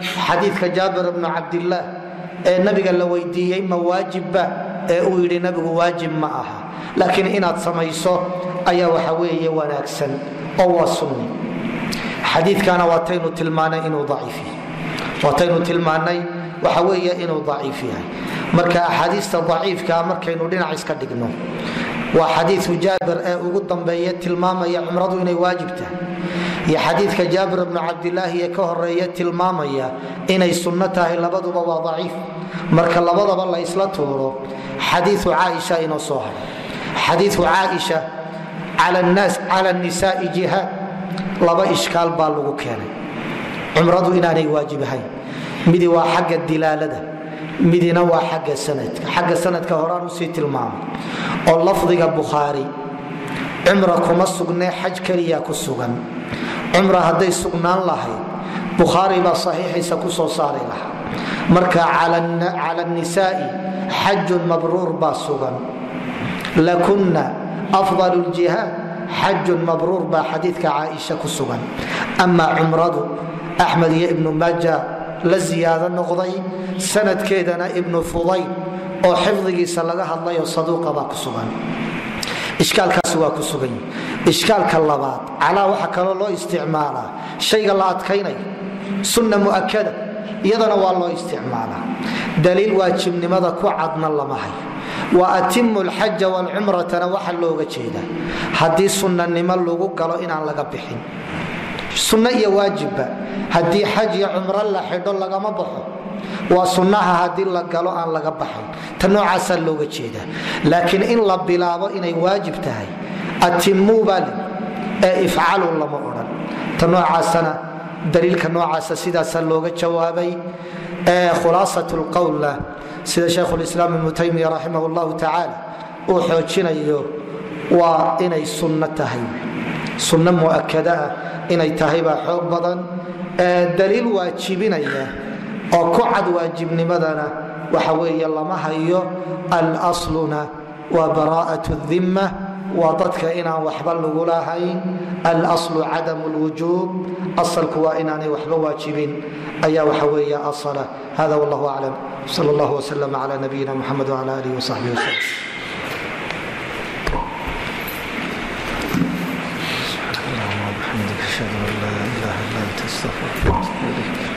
Speaker 1: xadiidka jaabir bnu cabdillaah ee nabiga la weydiiyey ma waajibba, ee uu yidhi nabigu waajib ma aha, laakiin inaad samayso ayaa waxa weeye wanaagsan oo waa sunni. xadiikana waataynu tilmaanay inuu waxa weeye inuu daciif yahay. marka axaadiista daciifkaa markaynu dhinac iska dhigno, waa xadiiu jaabir ee ugu dambeeye tilmaamaya cumradu inay waajib tahay, iyo xadiidka jaabir bnu cabdilaahi ee ka horeeye tilmaamaya inay sunno tahay. labaduba waa daciif. marka labadaba la isla tuuro, xadiiu caaisha inoo soo haray. xadiiu caaisha cala nisaai jihaad, laba ishkaal baa lagu keenay cumradu inaanay waajib ahayn. midi waa xagga dilaalada, midina waa xagga sanadka. xagga sanadka horaan usii tilmaamay oo lafdiga bukhaari cumra kuma sugnee xaj keliya ku sugan. cumra hadday sugnaan lahayd bukhaari baa saxiixiisa ku soo saari lahaa. marka cala nisaai xajun mabruur baa sugan. lakunna afdal ljihaad xajun mabruur baa xadiidka caaisha ku sugan. ama cumradu axmed iyo ibnu maaja la ziyaado noqday, sanadkeedana ibnu fudayl oo xifdigiisa laga hadlayo saduuqa baa ku sugan. ishkaalkaasi waa ku sugan yahi. ishkaalka labaad, calaa waxa kaloo loo isticmaalaa shayga la adkaynayo, sunna mu'akada, iyadana waa loo isticmaalaa. daliil waajibnimada ku cadna lama hayo. wa atimu alxaja walcumratana waxa looga jeedaa haddii sunnanimo lagu galo inaan laga bixin. sunno iyo waajibba haddii xaj iyo cumro la xidho lagama baxo, waa sunnaha haddii la galo aan laga baxin. ta noocaasaa looga jeedaa. laakiin in la bilaabo inay waajib tahay atimuu baa le ee ifcalu lama odhan. ta noocaasana daliilka noocaasa sidaasaa looga jawaabay. khulaasat lqowlna sida shaykhulislaam ibnu taymiya raximah llahu tacaala uu xoojinayo waa inay sunno tahay. sunno mu'akada ah inay tahay baa xoog badan. daliil waajibinaya oo ku cad waajibnimadana waxa weeye lama hayo al-asluna wa bara'atu dhimma wa dadka inaan waxba lagu lahayn al-aslu adamu al-wujub asalku waa inaanay waxba waajibin ayaa waxa weeye asala hada wallahu a'lam sallallahu wa sallam ala nabiyyina muhammad wa ala alihi wa sahbihi wa sallam أشهد أن لا إله إلا أنت أستغفرك وأتوب إليك